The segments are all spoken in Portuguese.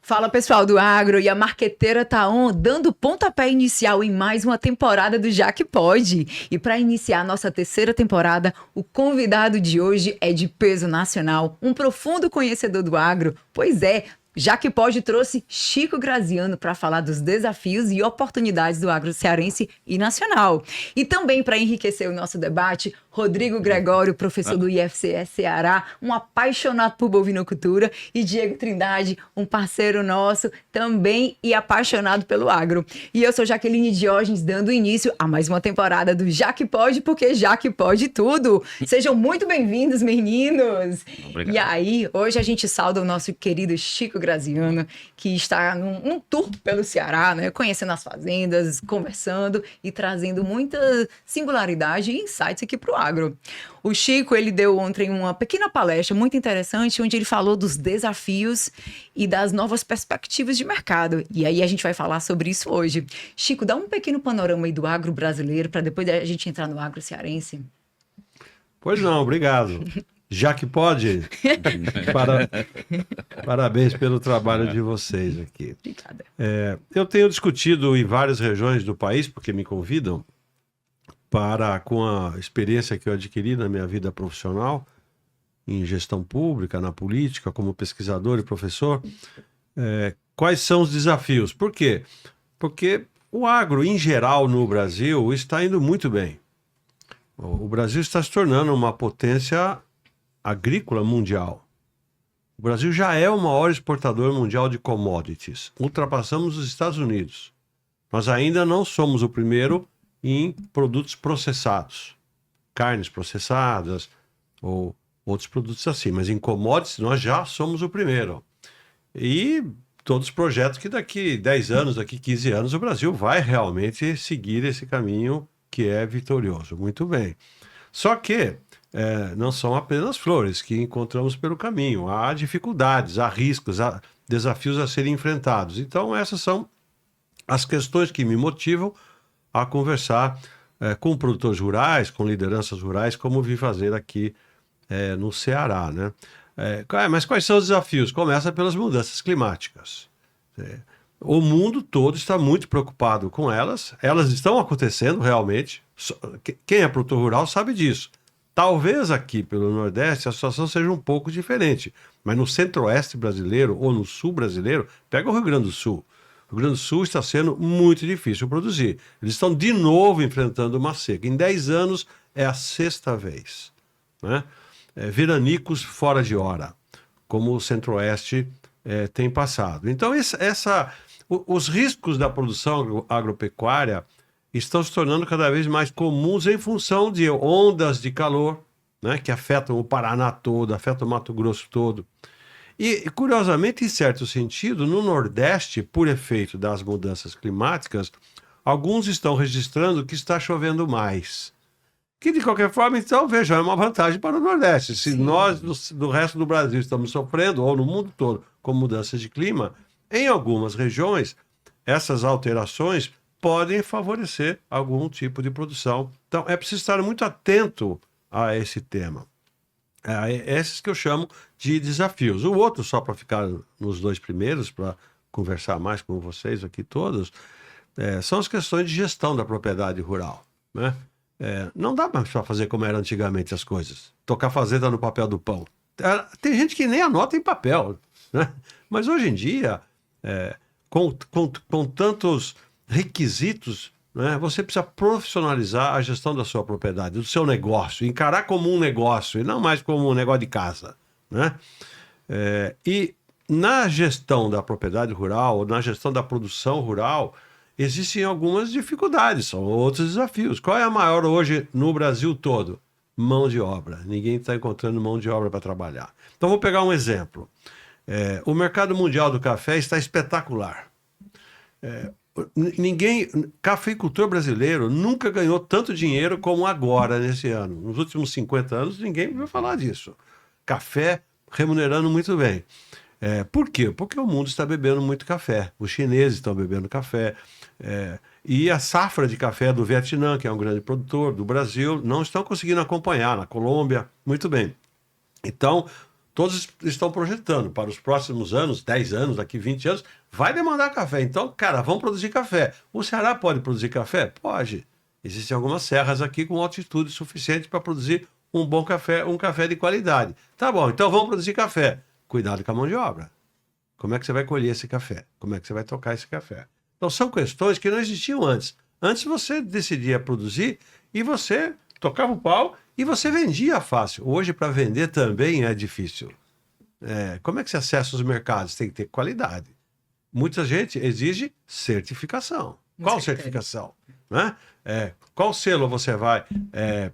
Fala pessoal do agro, e a marqueteira tá dando pontapé inicial em mais uma temporada do Já Que Pode. E para iniciar a nossa terceira temporada, o convidado de hoje é de peso nacional, um profundo conhecedor do agro. Pois é, Já Que Pode trouxe Chico Graziano para falar dos desafios e oportunidades do agro cearense e nacional. E também para enriquecer o nosso debate, Rodrigo Gregório, professor do IFCS Ceará, um apaixonado por bovinocultura, e Diego Trindade, um parceiro nosso também e apaixonado pelo agro. E eu sou Jaqueline Diógenes, dando início a mais uma temporada do Já Que Pode, porque Já Que Pode tudo. Sejam muito bem-vindos, meninos! Obrigado. E aí, hoje a gente sauda o nosso querido Chico Graziano, que está num tour pelo Ceará, né? Conhecendo as fazendas, conversando e trazendo muita singularidade e insights aqui para o agro. O Chico, ele deu ontem uma pequena palestra muito interessante, onde ele falou dos desafios e das novas perspectivas de mercado. E aí a gente vai falar sobre isso hoje. Chico, dá um pequeno panorama aí do agro brasileiro, para depois a gente entrar no agro cearense. Pois não, obrigado. Já que pode, parabéns pelo trabalho de vocês aqui. Obrigada. Eu tenho discutido em várias regiões do país, porque me convidam, com a experiência que eu adquiri na minha vida profissional, em gestão pública, na política, como pesquisador e professor, quais são os desafios. Por quê? Porque o agro, em geral, no Brasil, está indo muito bem. O Brasil está se tornando uma potência agrícola mundial. O Brasil já é o maior exportador mundial de commodities. Ultrapassamos os Estados Unidos. Nós ainda não somos o primeiro em produtos processados, carnes processadas ou outros produtos assim. Mas em commodities nós já somos o primeiro. E todos os projetos que daqui 10 anos, daqui 15 anos, o Brasil vai realmente seguir esse caminho que é vitorioso. Muito bem. Só que não são apenas flores que encontramos pelo caminho. Há dificuldades, há riscos, há desafios a serem enfrentados. Então essas são as questões que me motivam a conversar com produtores rurais, com lideranças rurais, como vim fazer aqui no Ceará, né? Mas quais são os desafios? Começa pelas mudanças climáticas. O mundo todo está muito preocupado com elas estão acontecendo realmente. Quem é produtor rural sabe disso. Talvez aqui pelo Nordeste a situação seja um pouco diferente, mas no Centro-Oeste brasileiro ou no Sul brasileiro, pega o Rio Grande do Sul. O Rio Grande do Sul está sendo muito difícil produzir. Eles estão de novo enfrentando uma seca. Em 10 anos é a sexta vez, né? Veranicos fora de hora, como o Centro-Oeste tem passado. Então, os riscos da produção agropecuária estão se tornando cada vez mais comuns em função de ondas de calor, né, que afetam o Paraná todo, afetam o Mato Grosso todo. E, curiosamente, em certo sentido, no Nordeste, por efeito das mudanças climáticas, alguns estão registrando que está chovendo mais. Que, de qualquer forma, então, vejam, é uma vantagem para o Nordeste. Se Sim. nós, do resto do Brasil, estamos sofrendo, ou no mundo todo, com mudanças de clima, em algumas regiões, essas alterações podem favorecer algum tipo de produção. Então, é preciso estar muito atento a esse tema. Esses que eu chamo de desafios. O outro, só para ficar nos dois primeiros, para conversar mais com vocês aqui todos, são as questões de gestão da propriedade rural, né? Não dá mais para fazer como era antigamente as coisas. Tocar fazenda no papel do pão. Tem gente que nem anota em papel, né? Mas hoje em dia, com tantos requisitos, né, você precisa profissionalizar a gestão da sua propriedade, do seu negócio, encarar como um negócio e não mais como um negócio de casa, né? E na gestão da propriedade rural, na gestão da produção rural, existem algumas dificuldades, são outros desafios. Qual é a maior hoje no Brasil todo? Mão de obra. Ninguém está encontrando mão de obra para trabalhar. Então vou pegar um exemplo. O mercado mundial do café está espetacular. Cafeicultor brasileiro nunca ganhou tanto dinheiro como agora, nesse ano. Nos últimos 50 anos, ninguém vai falar disso. Café remunerando muito bem. Por quê? Porque o mundo está bebendo muito café. Os chineses estão bebendo café. E a safra de café do Vietnã, que é um grande produtor, do Brasil, não estão conseguindo acompanhar. Na Colômbia, muito bem. Então, todos estão projetando para os próximos anos, 10 anos, daqui 20 anos, vai demandar café. Então, cara, vamos produzir café. O Ceará pode produzir café? Pode. Existem algumas serras aqui com altitude suficiente para produzir um bom café, um café de qualidade. Tá bom, então vamos produzir café. Cuidado com a mão de obra. Como é que você vai colher esse café? Como é que você vai tocar esse café? Então, são questões que não existiam antes. Antes você decidia produzir e você tocava o pau e você vendia fácil. Hoje, para vender também é difícil. Como é que você acessa os mercados? Tem que ter qualidade. Muita gente exige certificação. Qual certificação? Né? Qual selo você vai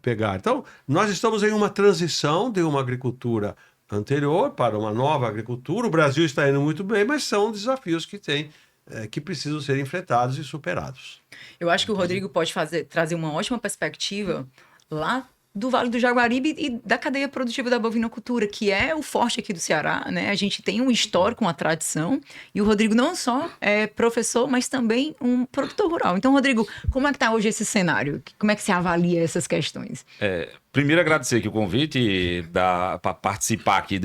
pegar? Então, nós estamos em uma transição de uma agricultura anterior para uma nova agricultura. O Brasil está indo muito bem, mas são desafios que tem, que precisam ser enfrentados e superados. Eu acho que o Rodrigo pode trazer uma ótima perspectiva lá do Vale do Jaguaribe e da cadeia produtiva da bovinocultura, que é o forte aqui do Ceará, né? A gente tem um histórico, uma tradição, e o Rodrigo não só é professor, mas também um produtor rural. Então, Rodrigo, como é que está hoje esse cenário? Como é que você avalia essas questões? Primeiro, agradecer aqui o convite para participar aqui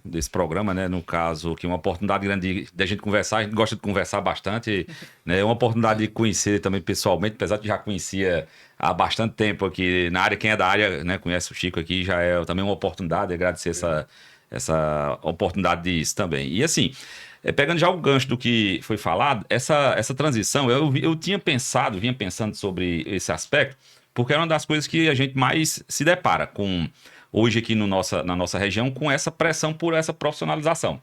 desse programa, né? No caso, que é uma oportunidade grande de a gente conversar, a gente gosta de conversar bastante, né? É uma oportunidade de conhecer também pessoalmente, apesar de já conhecia há bastante tempo aqui na área. Quem é da área, né, conhece o Chico aqui, já é também uma oportunidade, agradecer essa oportunidade disso também. E assim, pegando já o gancho do que foi falado, essa transição, eu vinha pensando sobre esse aspecto, porque é uma das coisas que a gente mais se depara com hoje aqui na nossa região, com essa pressão por essa profissionalização.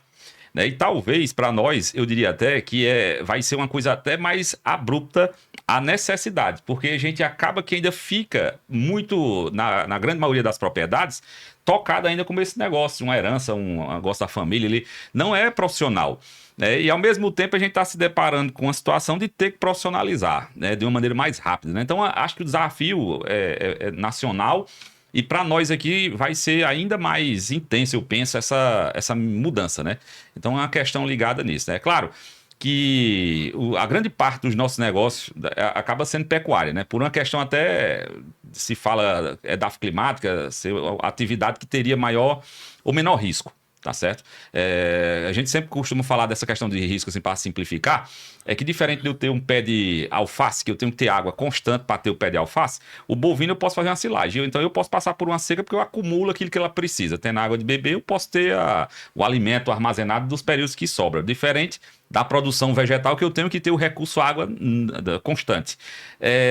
E talvez, para nós, eu diria até que vai ser uma coisa até mais abrupta a necessidade, porque a gente acaba que ainda fica muito, na grande maioria das propriedades, tocado ainda como esse negócio, uma herança, um negócio da família, ele não é profissional. E ao mesmo tempo a gente está se deparando com a situação de ter que profissionalizar, né, de uma maneira mais rápida, né? Então acho que o desafio é nacional. E para nós aqui vai ser ainda mais intenso, eu penso, essa mudança, né? Então é uma questão ligada nisso, né? É claro que a grande parte dos nossos negócios acaba sendo pecuária, né? Por uma questão até, se fala, da climática, ser a atividade que teria maior ou menor risco. Tá certo? A gente sempre costuma falar dessa questão de risco, assim, para simplificar, é que diferente de eu ter um pé de alface, que eu tenho que ter água constante para ter o pé de alface, o bovino eu posso fazer uma silagem. Então eu posso passar por uma seca porque eu acumulo aquilo que ela precisa. Tendo água de beber, eu posso ter o alimento armazenado dos períodos que sobram. Diferente da produção vegetal, que eu tenho que ter o recurso água constante.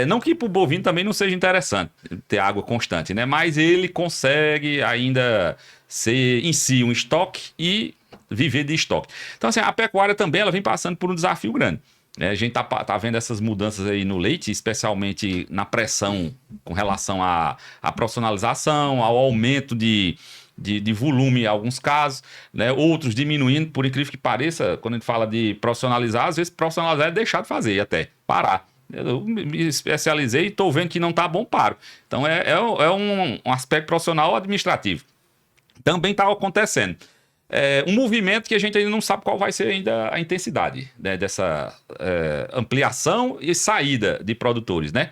Não que para o bovino também não seja interessante ter água constante, né? Mas ele consegue ainda ser em si um estoque e viver de estoque. Então, assim, a pecuária também ela vem passando por um desafio grande. A gente tá vendo essas mudanças aí no leite, especialmente na pressão com relação à profissionalização, ao aumento de volume em alguns casos, né? Outros diminuindo, por incrível que pareça, quando a gente fala de profissionalizar, às vezes profissionalizar é deixar de fazer, até parar. Eu me especializei e estou vendo que não está bom, paro. Então é um aspecto profissional administrativo. Também está acontecendo. Um movimento que a gente ainda não sabe qual vai ser ainda a intensidade, né, dessa ampliação e saída de produtores, né?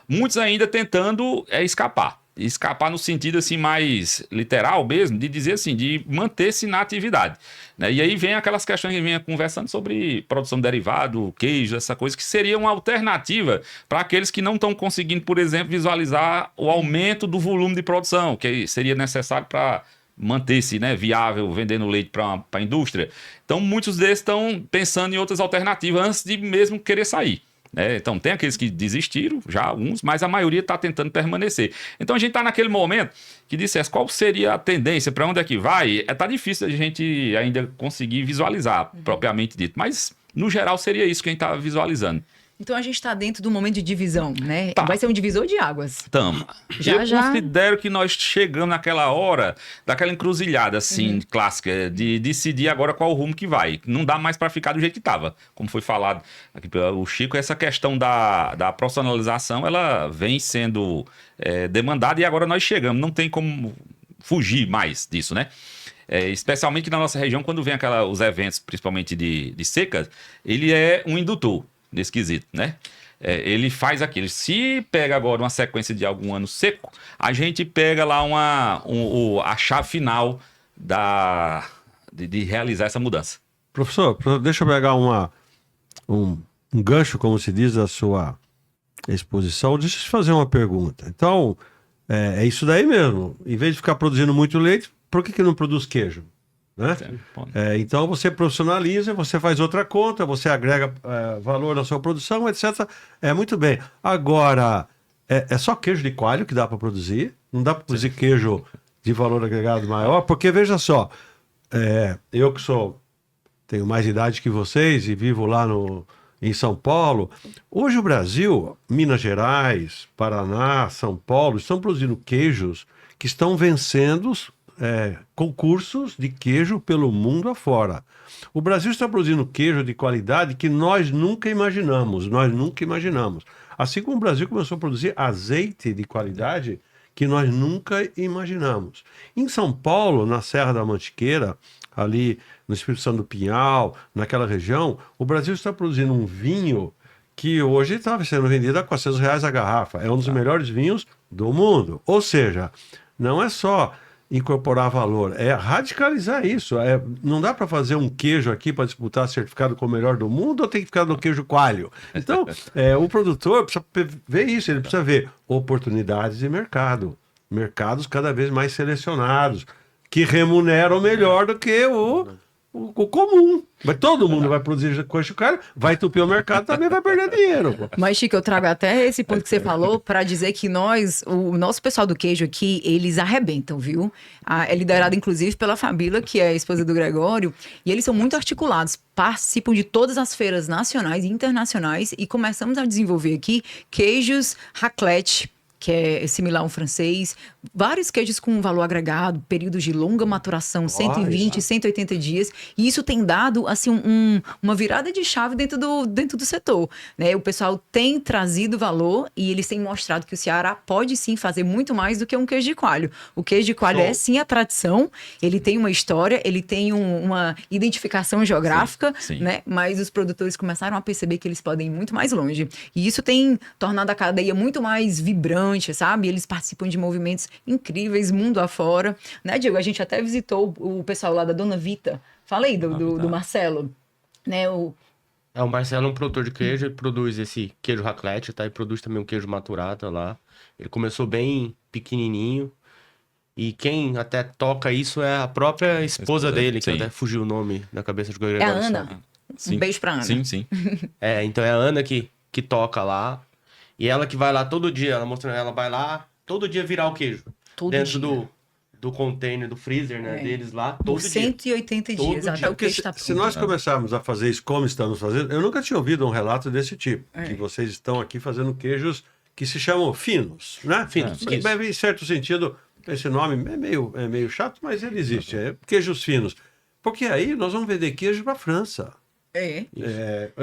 Muitos ainda tentando escapar no sentido assim mais literal mesmo, de dizer assim, de manter-se na atividade, né? E aí vem aquelas questões que a gente vinha conversando sobre produção de derivado, queijo, essa coisa que seria uma alternativa para aqueles que não estão conseguindo, por exemplo, visualizar o aumento do volume de produção, que seria necessário para manter-se, né, viável, vendendo leite para a indústria. Então, muitos desses estão pensando em outras alternativas antes de mesmo querer sair. Então, tem aqueles que desistiram, já alguns, mas a maioria está tentando permanecer. Então, a gente está naquele momento que dissesse qual seria a tendência, para onde é que vai. Está difícil a gente ainda conseguir visualizar, propriamente dito. Mas, no geral, seria isso que a gente está visualizando. Então a gente está dentro do momento de divisão, né? Tá. Vai ser um divisor de águas. Tamo. Eu considero que nós chegamos naquela hora, daquela encruzilhada, assim, clássica, de decidir agora qual o rumo que vai. Não dá mais para ficar do jeito que estava. Como foi falado aqui pelo Chico, essa questão da profissionalização, ela vem sendo demandada e agora nós chegamos. Não tem como fugir mais disso, né? Especialmente na nossa região, quando vem os eventos, principalmente de seca, ele é um indutor nesse quesito, né? Ele faz aquilo. Se pega agora uma sequência de algum ano seco, a gente pega lá a chave final de realizar essa mudança. Professor, deixa eu pegar um gancho, como se diz, da sua exposição. Deixa eu te fazer uma pergunta. Então, é isso daí mesmo. Em vez de ficar produzindo muito leite, por que não produz queijo? Né? Então, você profissionaliza, você faz outra conta, você agrega valor na sua produção, etc. Muito bem. Agora, é só queijo de coalho que dá para produzir? Não dá para produzir queijo de valor agregado maior? Porque, veja só, eu que tenho mais idade que vocês e vivo lá em São Paulo. Hoje o Brasil, Minas Gerais, Paraná, São Paulo, estão produzindo queijos que estão vencendo concursos de queijo pelo mundo afora. O Brasil está produzindo queijo de qualidade que nós nunca imaginamos. Assim como o Brasil começou a produzir azeite de qualidade que nós nunca imaginamos. Em São Paulo, na Serra da Mantiqueira, ali no Espírito Santo do Pinhal, naquela região, o Brasil está produzindo um vinho que hoje está sendo vendido a R$ 400 a garrafa. É um dos melhores vinhos do mundo. Ou seja, não é só incorporar valor, é radicalizar isso. Não dá para fazer um queijo aqui para disputar certificado como o melhor do mundo ou tem que ficar no queijo coalho? Então, o produtor precisa ver isso, ele precisa ver oportunidades de mercado. Mercados cada vez mais selecionados, que remuneram melhor do que o comum. Mas todo mundo vai produzir queijo coalho, vai entupir o mercado, também vai perder dinheiro. Pô. Mas, Chico, eu trago até esse ponto que você falou para dizer que o nosso pessoal do queijo aqui, eles arrebentam, viu? É liderado, inclusive, pela Fabíola, que é a esposa do Gregório, e eles são muito articulados, participam de todas as feiras nacionais e internacionais e começamos a desenvolver aqui queijos raclette, que é similar a um francês, vários queijos com valor agregado, períodos de longa maturação, 120, 180 dias, e isso tem dado, assim, uma virada de chave dentro do setor, né? O pessoal tem trazido valor e eles têm mostrado que o Ceará pode, sim, fazer muito mais do que um queijo de coalho. O queijo de coalho é, sim, a tradição, ele tem uma história, ele tem uma identificação geográfica, sim. Né? Mas os produtores começaram a perceber que eles podem ir muito mais longe. E isso tem tornado a cadeia muito mais vibrante, sabe? Eles participam de movimentos incríveis, mundo afora. Né, Diego? A gente até visitou o pessoal lá da Dona Vita. Fala aí do Marcelo. Né, o Marcelo é um produtor de queijo, ele produz esse queijo raclette, tá? E produz também um queijo maturata lá. Ele começou bem pequenininho. E quem até toca isso é a própria esposa dele, que até fugiu o nome da cabeça de Gregório. É a Ana. Um beijo pra Ana. Sim. Então é a Ana que toca lá. E ela que vai lá todo dia, ela vai lá todo dia virar o queijo. Dentro do container, do freezer, né, deles lá, todo dia. 180 dias, até o queijo está pronto. Se nós começarmos a fazer isso como estamos fazendo, eu nunca tinha ouvido um relato desse tipo, que vocês estão aqui fazendo queijos que se chamam finos, né? Finos, isso. Em certo sentido, esse nome é meio chato, mas ele existe, queijos finos. Porque aí nós vamos vender queijo para a França.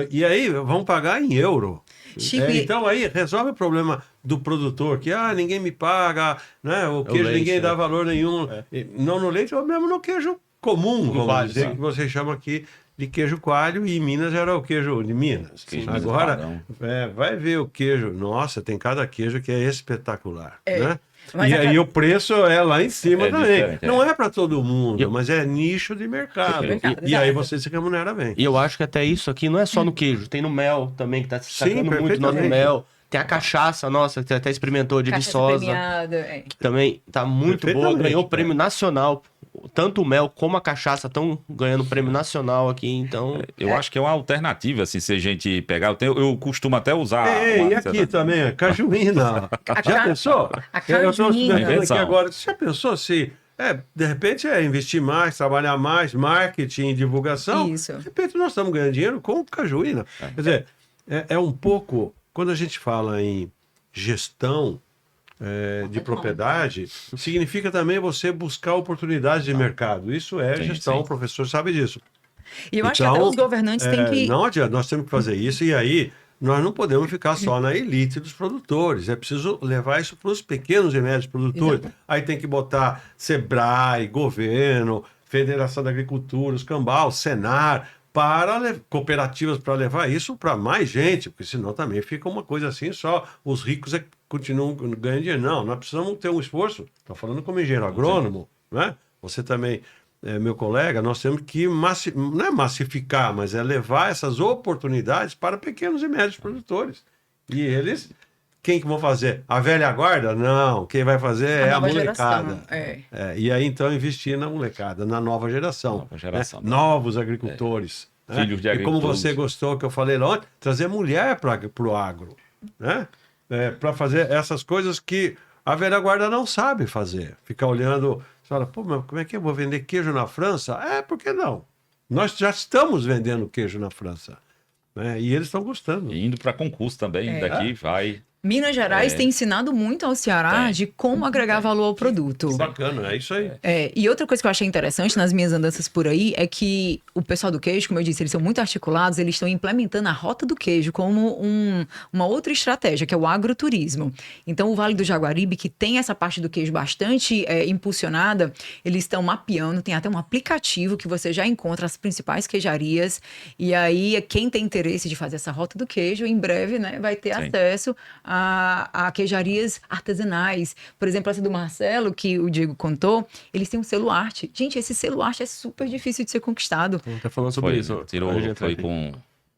E aí vão pagar em euro. Então aí resolve o problema do produtor, que ninguém me paga, né? O queijo leite, ninguém dá valor nenhum. Não no leite, ou mesmo no queijo comum, vamos dizer, que você chama aqui de queijo coalho, e em Minas era o queijo de Minas. Agora, vai ver o queijo. Nossa, tem cada queijo que é espetacular, né? E aí o preço é lá em cima também. Não é para todo mundo, mas é nicho de mercado. E aí você se remunera bem. E eu acho que até isso aqui não é só no queijo. Tem no mel também, que tá se destacando muito no mel. Tem a cachaça, nossa, que você até experimentou, de Viçosa. Que também tá muito boa. Ganhou prêmio nacional. Tanto o mel como a cachaça estão ganhando prêmio nacional aqui, então... Eu acho que é uma alternativa, assim, se a gente pegar... Eu costumo até usar... E aqui também, cajuína. Já pensou? Eu estou experimentando aqui agora. Você já pensou se... de repente investir mais, trabalhar mais, marketing, divulgação. Isso. De repente nós estamos ganhando dinheiro com cajuína. Quer dizer, é um pouco... Quando a gente fala em gestão de propriedade, significa também você buscar oportunidades de mercado. Isso é gestão, o professor sabe disso. E eu acho que até os governantes têm que... Não adianta, nós temos que fazer isso, e aí nós não podemos ficar só na elite dos produtores, é preciso levar isso para os pequenos e médios produtores. Exato. Aí tem que botar SEBRAE, governo, Federação da Agricultura, os Cambal, Senar, cooperativas para levar isso para mais gente, porque senão também fica uma coisa assim, só os ricos continuam ganhando dinheiro. Não, nós precisamos ter um esforço. Estou falando como engenheiro agrônomo, né? Você também meu colega, nós temos que não é massificar, mas é levar essas oportunidades para pequenos e médios produtores. E eles, quem que vão fazer? A velha guarda? Não, quem vai fazer é a molecada. E aí, então, investir na molecada, na nova geração. Novos agricultores. Filhos de agricultores. E como você gostou que eu falei lá ontem, trazer mulher para o agro. Né? Para fazer essas coisas que a velha guarda não sabe fazer. Ficar olhando, fala, pô, mas como é que eu vou vender queijo na França? Por que não? Nós já estamos vendendo queijo na França. Né? E eles estão gostando. E indo para concurso também, daqui vai... Minas Gerais tem ensinado muito ao Ceará de como agregar valor ao produto. Bacana, é isso aí. E outra coisa que eu achei interessante nas minhas andanças por aí é que o pessoal do queijo, como eu disse, eles são muito articulados, eles estão implementando a rota do queijo como uma outra estratégia, que é o agroturismo. Então, o Vale do Jaguaribe, que tem essa parte do queijo bastante impulsionada, eles estão mapeando, tem até um aplicativo que você já encontra as principais queijarias, e aí quem tem interesse de fazer essa rota do queijo, em breve, né, vai ter acesso a queijarias artesanais. Por exemplo, essa do Marcelo, que o Diego contou, eles têm um selo arte. Gente, esse selo arte é super difícil de ser conquistado. Tá falando sobre isso.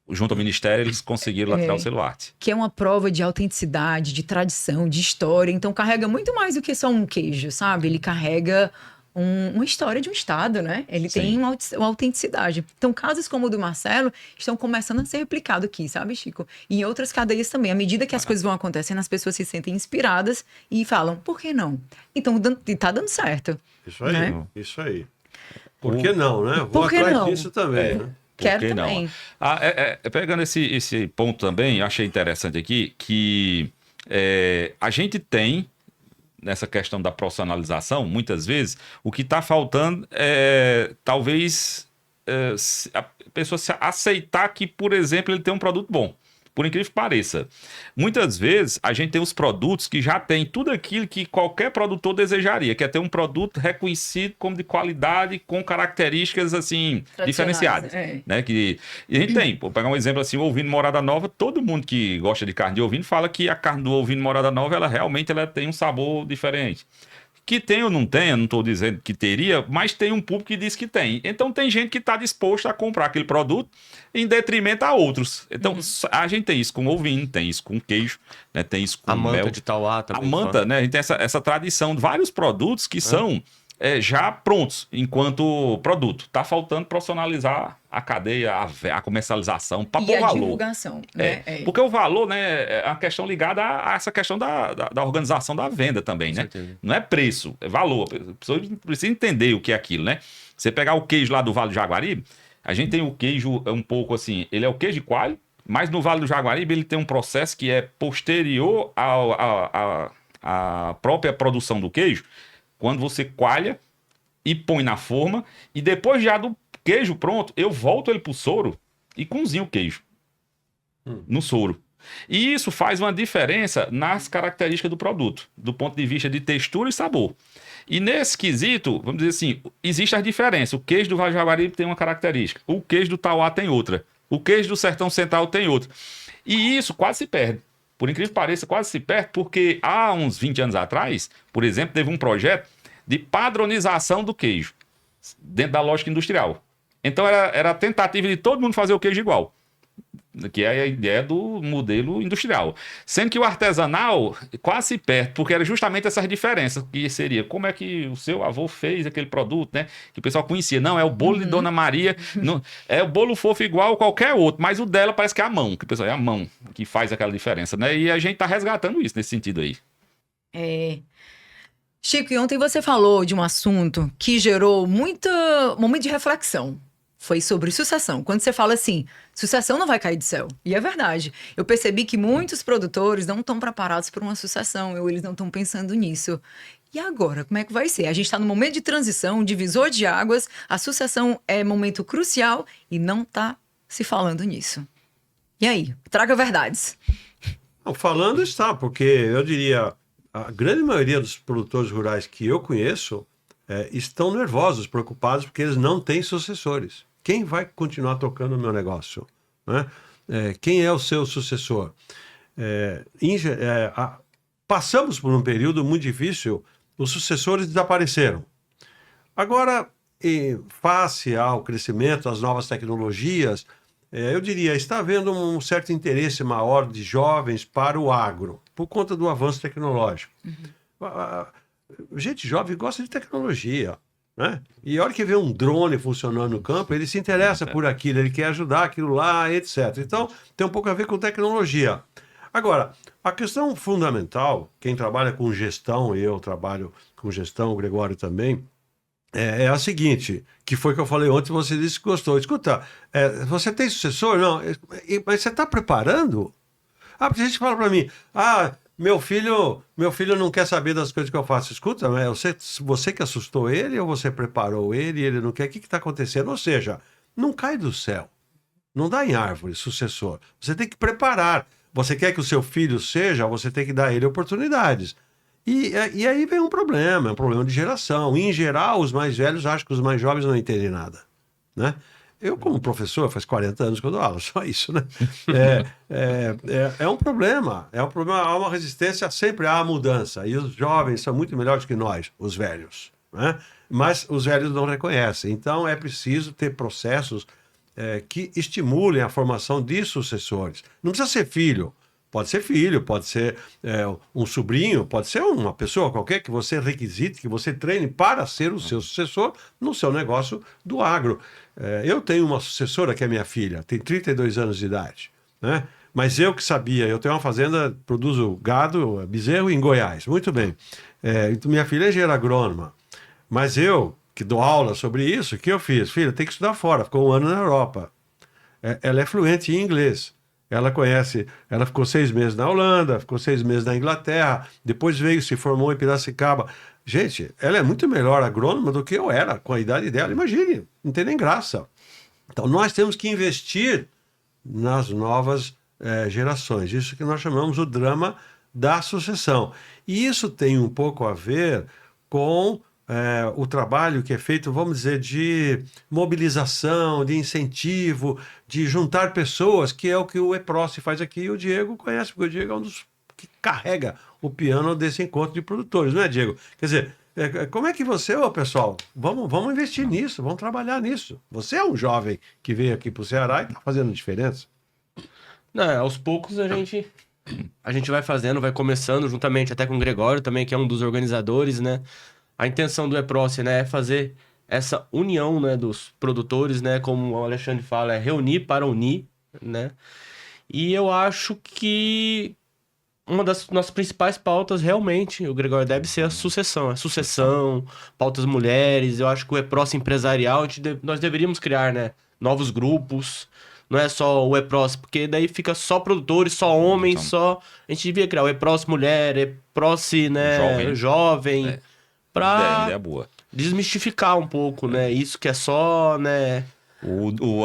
Junto ao Ministério, eles conseguiram lá tirar o selo arte. Que é uma prova de autenticidade, de tradição, de história. Então, carrega muito mais do que só um queijo, sabe? Ele carrega uma história de um estado, né? Ele tem uma autenticidade. Então, casos como o do Marcelo estão começando a ser replicados aqui, sabe, Chico? E em outras cadeias também. À medida que as coisas vão acontecendo, as pessoas se sentem inspiradas e falam, por que não? Então, tá dando certo. Isso aí, né? Isso aí. Por que não, né? Vou atrás disso também, né? Quero também. Pegando esse ponto também, achei interessante aqui que a gente tem nessa questão da profissionalização, muitas vezes, o que está faltando é, talvez, a pessoa se aceitar que, por exemplo, ele tem um produto bom. Por incrível que pareça. Muitas vezes, a gente tem os produtos que já tem tudo aquilo que qualquer produtor desejaria, que é ter um produto reconhecido como de qualidade, com características, assim, diferenciadas. Né? E a gente tem, vou pegar um exemplo assim, o ovino Morada Nova, todo mundo que gosta de carne de ovino fala que a carne do ovino Morada Nova, ela realmente tem um sabor diferente. Que tem ou não tem, eu não estou dizendo que teria, mas tem um público que diz que tem. Então tem gente que está disposta a comprar aquele produto em detrimento a outros. Então a gente tem isso com ovino, tem isso com queijo, né? Tem isso com a mel. manta de Tauá também. A manta, né? A gente tem essa tradição de vários produtos que são já prontos enquanto produto. Está faltando profissionalizar a cadeia, a comercialização, para pôr valor. Divulgação. Né? Porque o valor, né, é a questão ligada a essa questão da organização da venda também, né? Não é preço, é valor. A pessoa precisa entender o que é aquilo, né? Você pegar o queijo lá do Vale do Jaguaribe, a gente tem o queijo um pouco assim, ele é o queijo de coalho, mas no Vale do Jaguaribe ele tem um processo que é posterior à própria produção do queijo, quando você coalha e põe na forma, e depois já do queijo pronto, eu volto ele pro soro e cozinho o queijo no soro. E isso faz uma diferença nas características do produto, do ponto de vista de textura e sabor. E nesse quesito, vamos dizer assim, existem as diferenças. O queijo do Vale do Jaguaribe tem uma característica, o queijo do Tauá tem outra, o queijo do Sertão Central tem outra. E isso quase se perde. Por incrível que pareça, quase se perde, porque há uns 20 anos atrás, por exemplo, teve um projeto de padronização do queijo dentro da lógica industrial. Então era a tentativa de todo mundo fazer o queijo igual, que é a ideia do modelo industrial. Sendo que o artesanal quase se perde, porque era justamente essas diferenças, que seria como é que o seu avô fez aquele produto, né? Que o pessoal conhecia. Não, é o bolo de Dona Maria, não, é o bolo fofo igual a qualquer outro, mas o dela parece que é a mão, que o pessoal é a mão que faz aquela diferença, né? E a gente tá resgatando isso nesse sentido aí. Chico, e ontem você falou de um assunto que gerou muito momento de reflexão. Foi sobre sucessão. Quando você fala assim, sucessão não vai cair do céu. E é verdade. Eu percebi que muitos produtores não estão preparados para uma sucessão, ou eles não estão pensando nisso. E agora, como é que vai ser? A gente está no momento de transição, divisor de águas, a sucessão é momento crucial e não está se falando nisso. E aí? Traga verdades. Não, falando está, porque eu diria, a grande maioria dos produtores rurais que eu conheço estão nervosos, preocupados, porque eles não têm sucessores. Quem vai continuar tocando o meu negócio? Né? Quem é o seu sucessor? Passamos por um período muito difícil, os sucessores desapareceram. Agora, e face ao crescimento, às novas tecnologias, eu diria, está havendo um certo interesse maior de jovens para o agro, por conta do avanço tecnológico. Gente jovem gosta de tecnologia, né? E a hora que vê um drone funcionando no campo, ele se interessa por aquilo, ele quer ajudar aquilo lá, etc. Então, tem um pouco a ver com tecnologia. Agora, a questão fundamental, quem trabalha com gestão, eu trabalho com gestão, o Gregório também, é a seguinte, que foi que eu falei ontem, você disse que gostou. Escuta, você tem sucessor? Não, mas você está preparando? Porque a gente fala para mim, meu filho não quer saber das coisas que eu faço. Escuta, você que assustou ele ou você preparou ele e ele não quer? O que está acontecendo? Ou seja, não cai do céu. Não dá em árvore, sucessor. Você tem que preparar. Você quer que o seu filho seja, você tem que dar a ele oportunidades. E aí vem um problema de geração. Em geral, os mais velhos acham que os mais jovens não entendem nada, né? Eu, como professor, faz 40 anos que eu dou aula, só isso, né? É um problema. Há uma resistência sempre à mudança. E os jovens são muito melhores que nós, os velhos, né? Mas os velhos não reconhecem. Então, é preciso ter processos que estimulem a formação de sucessores. Não precisa ser filho, pode ser um sobrinho, pode ser uma pessoa qualquer que você requisite, que você treine para ser o seu sucessor no seu negócio do agro. Eu tenho uma sucessora que é minha filha, tem 32 anos de idade, né? Mas eu que sabia, eu tenho uma fazenda, produzo gado, bezerro em Goiás, muito bem. Então minha filha é engenheira agrônoma, mas eu que dou aula sobre isso, o que eu fiz? Filha, tem que estudar fora, ficou 1 ano na Europa. Ela é fluente em inglês. Ela ficou 6 meses na Holanda, ficou 6 meses na Inglaterra, depois se formou em Piracicaba. Gente, ela é muito melhor agrônoma do que eu era, com a idade dela. Imagine, não tem nem graça. Então, nós temos que investir nas novas gerações. Isso que nós chamamos o drama da sucessão. E isso tem um pouco a ver com o trabalho que é feito, vamos dizer, de mobilização, de incentivo, de juntar pessoas, que é o que o EPROCE faz aqui, e o Diego conhece, porque o Diego é um dos que carrega o piano desse encontro de produtores, não é, Diego? Quer dizer, como é que você, pessoal, vamos investir nisso, vamos trabalhar nisso. Você é um jovem que veio aqui para o Ceará e está fazendo diferença. Não, aos poucos a gente vai fazendo, vai começando, juntamente até com o Gregório também, que é um dos organizadores, né? A intenção do EPROCE, né, é fazer essa união, né, dos produtores, né, como o Alexandre fala, é reunir para unir, né? E eu acho que uma das nossas principais pautas, realmente, o Gregório, deve ser a sucessão, pautas mulheres. Eu acho que o EPROCE empresarial, nós deveríamos criar, né, novos grupos. Não é só o EPROCE, porque daí fica só produtores, só homens, só... A gente devia criar o EPROCE mulher, EPROCE, né, jovem. Pra ideia boa. Desmistificar um pouco, né? Isso que é só, né?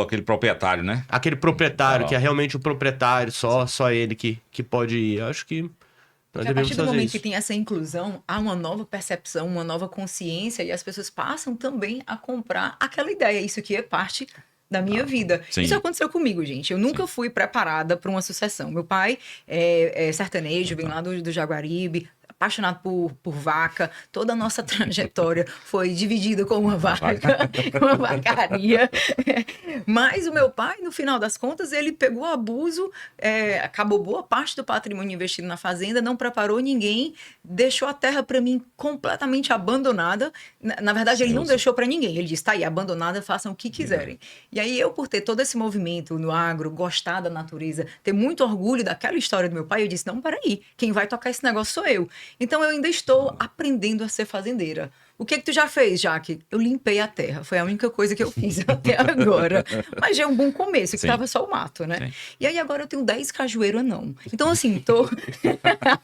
Aquele proprietário, né? Aquele proprietário, que é realmente o proprietário, só ele que pode ir. Acho que nós devemos fazer isso. A partir do momento que tem essa inclusão, há uma nova percepção, uma nova consciência, e as pessoas passam também a comprar aquela ideia. Isso aqui é parte da minha vida. Sim. Isso aconteceu comigo, gente. Eu nunca fui preparada para uma sucessão. Meu pai é sertanejo, vem lá do Jaguaribe, apaixonado por vaca. Toda a nossa trajetória foi dividida com uma vaca, com uma vacaria. Mas o meu pai, no final das contas, ele pegou abuso, acabou boa parte do patrimônio investido na fazenda, não preparou ninguém, deixou a terra para mim completamente abandonada. Na verdade, ele não deixou para ninguém. Ele disse, tá aí, abandonada, façam o que quiserem. E aí eu, por ter todo esse movimento no agro, gostar da natureza, ter muito orgulho daquela história do meu pai, eu disse, não, peraí, quem vai tocar esse negócio sou eu. Então, eu ainda estou aprendendo a ser fazendeira. O que tu já fez, Jaque? Eu limpei a terra. Foi a única coisa que eu fiz até agora. Mas já é um bom começo, que estava só o mato, né? Sim. E aí, agora eu tenho 10 cajueiros anão. Então, assim, tô...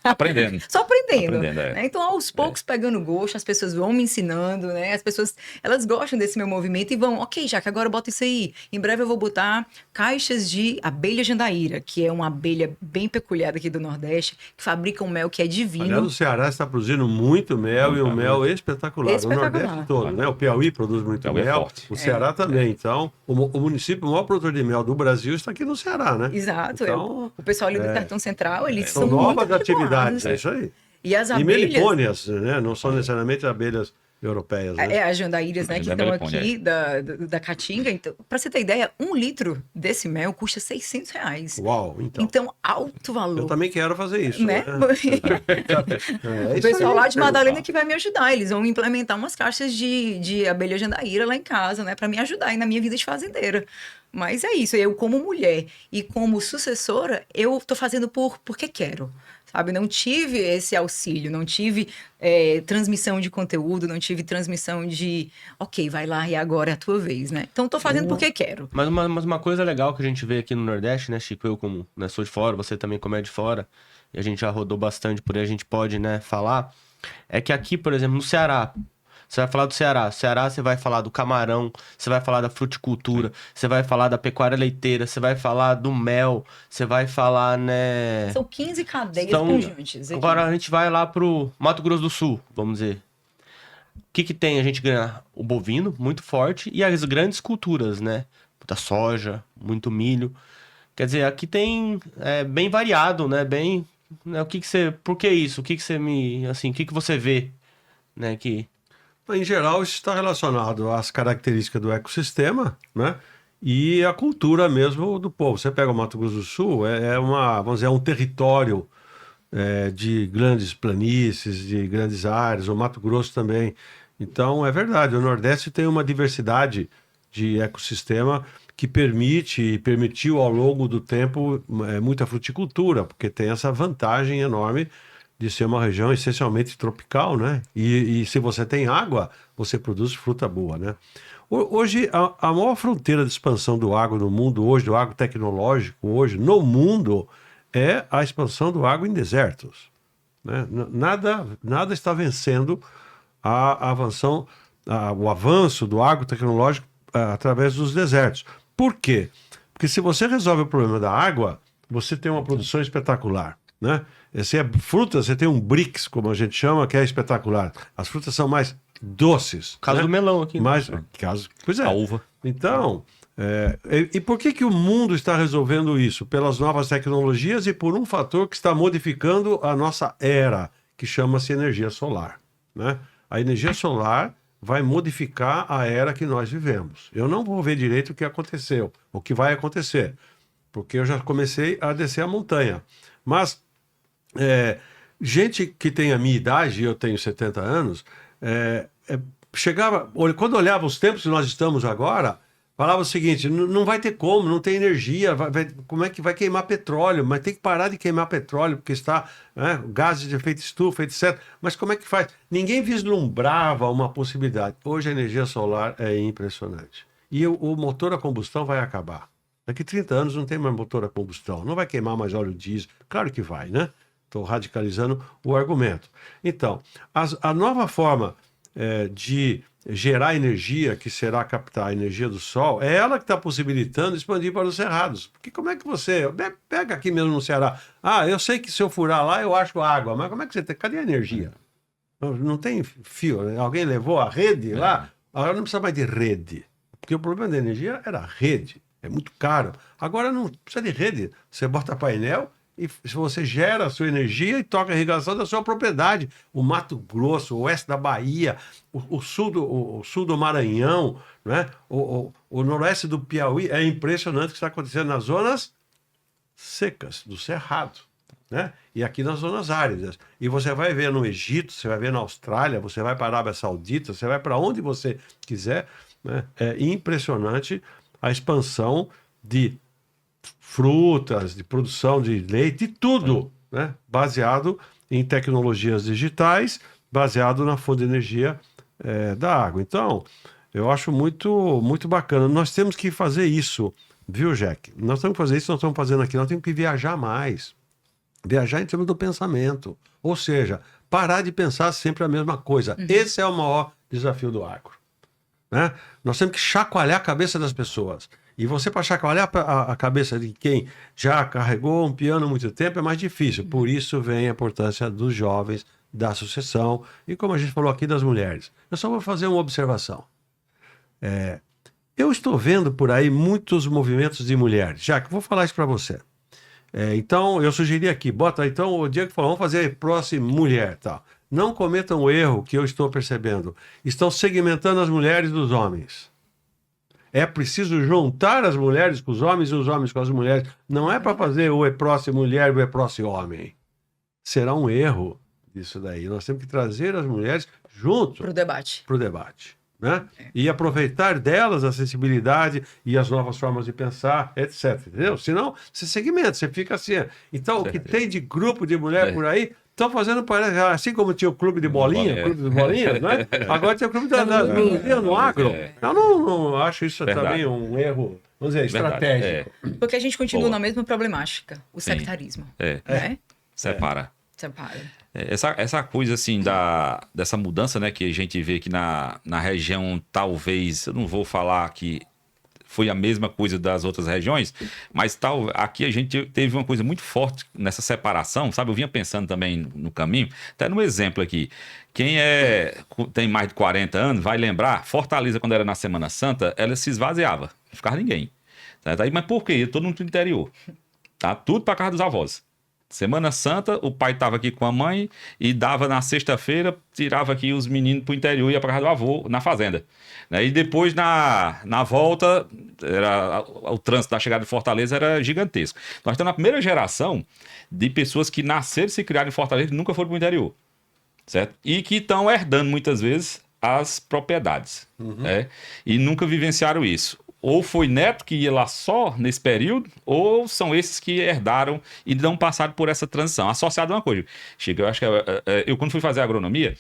aprendendo. Só aprendendo. Né? Então, aos poucos, pegando gosto, as pessoas vão me ensinando, né? As pessoas, elas gostam desse meu movimento e vão, ok, Jaque, agora bota isso aí. Em breve eu vou botar caixas de abelha jandaíra, que é uma abelha bem peculiar aqui do Nordeste, que fabrica um mel que é divino. Aliás, o Ceará está produzindo muito mel e um mel espetacular. O Nordeste todo, né? O Piauí produz muito mel, o Ceará também. Então, o município, o maior produtor de mel do Brasil está aqui no Ceará, né? Exato. Então, o pessoal ali do Sertão Central, eles são novas atividades, é isso aí. E as abelhas... melipônias, né? Não são necessariamente abelhas europeias, né? As jandaíras, né, que estão aqui da Caatinga. Então, para você ter ideia, 1 litro desse mel custa R$600. Uau, então. Então, alto valor. Eu também quero fazer isso, né? O pessoal lá de Madalena que vai me ajudar. Eles vão implementar umas caixas de abelha jandaíra lá em casa, né, para me ajudar aí na minha vida de fazendeira. Mas é isso, eu como mulher e como sucessora, eu tô fazendo porque quero, sabe? Não tive esse auxílio, não tive transmissão de conteúdo, não tive transmissão de, ok, vai lá e agora é a tua vez, né? Então tô fazendo porque quero. Mas uma coisa legal que a gente vê aqui no Nordeste, né, Chico? Eu como sou de fora, você também como é de fora, e a gente já rodou bastante por aí, a gente pode, né, falar, é que aqui, por exemplo, no Ceará, você vai falar do Ceará. Ceará, você vai falar do camarão, você vai falar da fruticultura, você vai falar da pecuária leiteira, você vai falar do mel, você vai falar, né... São 15 cadeias conjuntas. Agora a gente vai lá pro Mato Grosso do Sul, vamos dizer. O que tem? A gente ganha o bovino, muito forte, e as grandes culturas, né? Muita soja, muito milho. Quer dizer, aqui tem bem variado, né? Bem... Né? Por que isso? O que você assim, o que você vê, né? Que... Em geral, isso está relacionado às características do ecossistema, né? E a cultura mesmo do povo. Você pega o Mato Grosso do Sul, vamos dizer, um território de grandes planícies, de grandes áreas, o Mato Grosso também. Então, é verdade, o Nordeste tem uma diversidade de ecossistema que permitiu ao longo do tempo muita fruticultura, porque tem essa vantagem enorme de ser uma região essencialmente tropical, né? E se você tem água, você produz fruta boa, né? Hoje, a maior fronteira de expansão do agro no mundo hoje, do agro tecnológico hoje, no mundo, é a expansão do agro em desertos, né? Nada está vencendo o avanço do agro tecnológico através dos desertos. Por quê? Porque se você resolve o problema da água, você tem uma produção espetacular, né? Frutas, você tem um BRICS, como a gente chama, que é espetacular. As frutas são mais doces. Caso do melão aqui. Pois é. A uva. Então, e por que o mundo está resolvendo isso? Pelas novas tecnologias e por um fator que está modificando a nossa era, que chama-se energia solar, né? A energia solar vai modificar a era que nós vivemos. Eu não vou ver direito o que aconteceu, o que vai acontecer, porque eu já comecei a descer a montanha. Mas gente que tem a minha idade, eu tenho 70 anos, quando olhava os tempos que nós estamos agora, falava o seguinte: não vai ter como, não tem energia, como é que vai queimar petróleo? Mas tem que parar de queimar petróleo, porque está gases de efeito estufa, etc. Mas como é que faz? Ninguém vislumbrava uma possibilidade. Hoje a energia solar é impressionante. E o motor a combustão vai acabar. Daqui 30 anos não tem mais motor a combustão, não vai queimar mais óleo diesel. Claro que vai, né? Estou radicalizando o argumento. Então, a nova forma de gerar energia, que será captar a energia do sol, é ela que está possibilitando expandir para os cerrados. Porque como é que você... Pega aqui mesmo no Ceará. Eu sei que se eu furar lá, eu acho água. Mas como é que você tem? Cadê a energia? Não tem fio, né? Alguém levou a rede lá? Agora não precisa mais de rede. Porque o problema da energia era a rede. É muito caro. Agora não precisa de rede. Você bota painel e você gera a sua energia e toca a irrigação da sua propriedade. O Mato Grosso, o oeste da Bahia, o sul do Maranhão, né? o noroeste do Piauí. É impressionante o que está acontecendo nas zonas secas, do Cerrado, né? E aqui nas zonas áridas. E você vai ver no Egito, você vai ver na Austrália, você vai para a Arábia Saudita, você vai para onde você quiser, né? É impressionante a expansão de frutas, de produção de leite, de tudo, né? Baseado em tecnologias digitais, baseado na fonte de energia da água. Então, eu acho muito, muito bacana. Nós temos que fazer isso, viu, Jack? Nós temos que fazer isso, nós estamos fazendo aqui, nós temos que viajar mais. Viajar em termos do pensamento. Ou seja, parar de pensar sempre a mesma coisa. Esse é o maior desafio do agro, né? Nós temos que chacoalhar a cabeça das pessoas. E você, para chacoalhar a cabeça de quem já carregou um piano há muito tempo, é mais difícil. Por isso vem a importância dos jovens, da sucessão e, como a gente falou aqui, das mulheres. Eu só vou fazer uma observação. Eu estou vendo por aí muitos movimentos de mulheres. Já que vou falar isso para você. Então, eu sugeri aqui, bota então o Diego falou, vamos fazer próximo mulher, tal. não cometam o erro que eu estou percebendo. Estão segmentando as mulheres dos homens. É preciso juntar as mulheres com os homens e os homens com as mulheres. Não é para fazer o e-próximo mulher e o e-próximo homem. Será um erro isso daí. Nós temos que trazer as mulheres junto para o debate. Para o debate. Né? E aproveitar delas a sensibilidade e as novas formas de pensar, etc. Entendeu? Senão, você segmenta, você fica assim. Então, o que tem de grupo de mulher por aí, estão fazendo, assim como tinha o clube de bolinha, clube de bolinhas, né? Agora tem o clube das biologias no agro. Eu não acho isso também um erro, vamos dizer, estratégico. Porque a gente continua na mesma problemática, o sectarismo. Né? Separa. Essa coisa assim dessa mudança, né, que a gente vê aqui na região, talvez, eu não vou falar que foi a mesma coisa das outras regiões, mas aqui a gente teve uma coisa muito forte nessa separação, sabe? Eu vinha pensando também no caminho, até no exemplo aqui. Quem tem mais de 40 anos vai lembrar, Fortaleza, quando era na Semana Santa, ela se esvaziava, não ficava ninguém. Mas por quê? Todo mundo do interior. Tá? Tudo para casa dos avós. Semana Santa, o pai estava aqui com a mãe e dava na sexta-feira, tirava aqui os meninos para o interior e ia para casa do avô, na fazenda. E depois, na volta, o trânsito da chegada de Fortaleza era gigantesco. Nós estamos na primeira geração de pessoas que nasceram e se criaram em Fortaleza e nunca foram para o interior. Certo? E que estão herdando, muitas vezes, as propriedades. E nunca vivenciaram isso. Ou foi neto que ia lá só nesse período, ou são esses que herdaram e não passaram por essa transição. Associado a uma coisa. Chico, eu acho que eu quando fui fazer agronomia,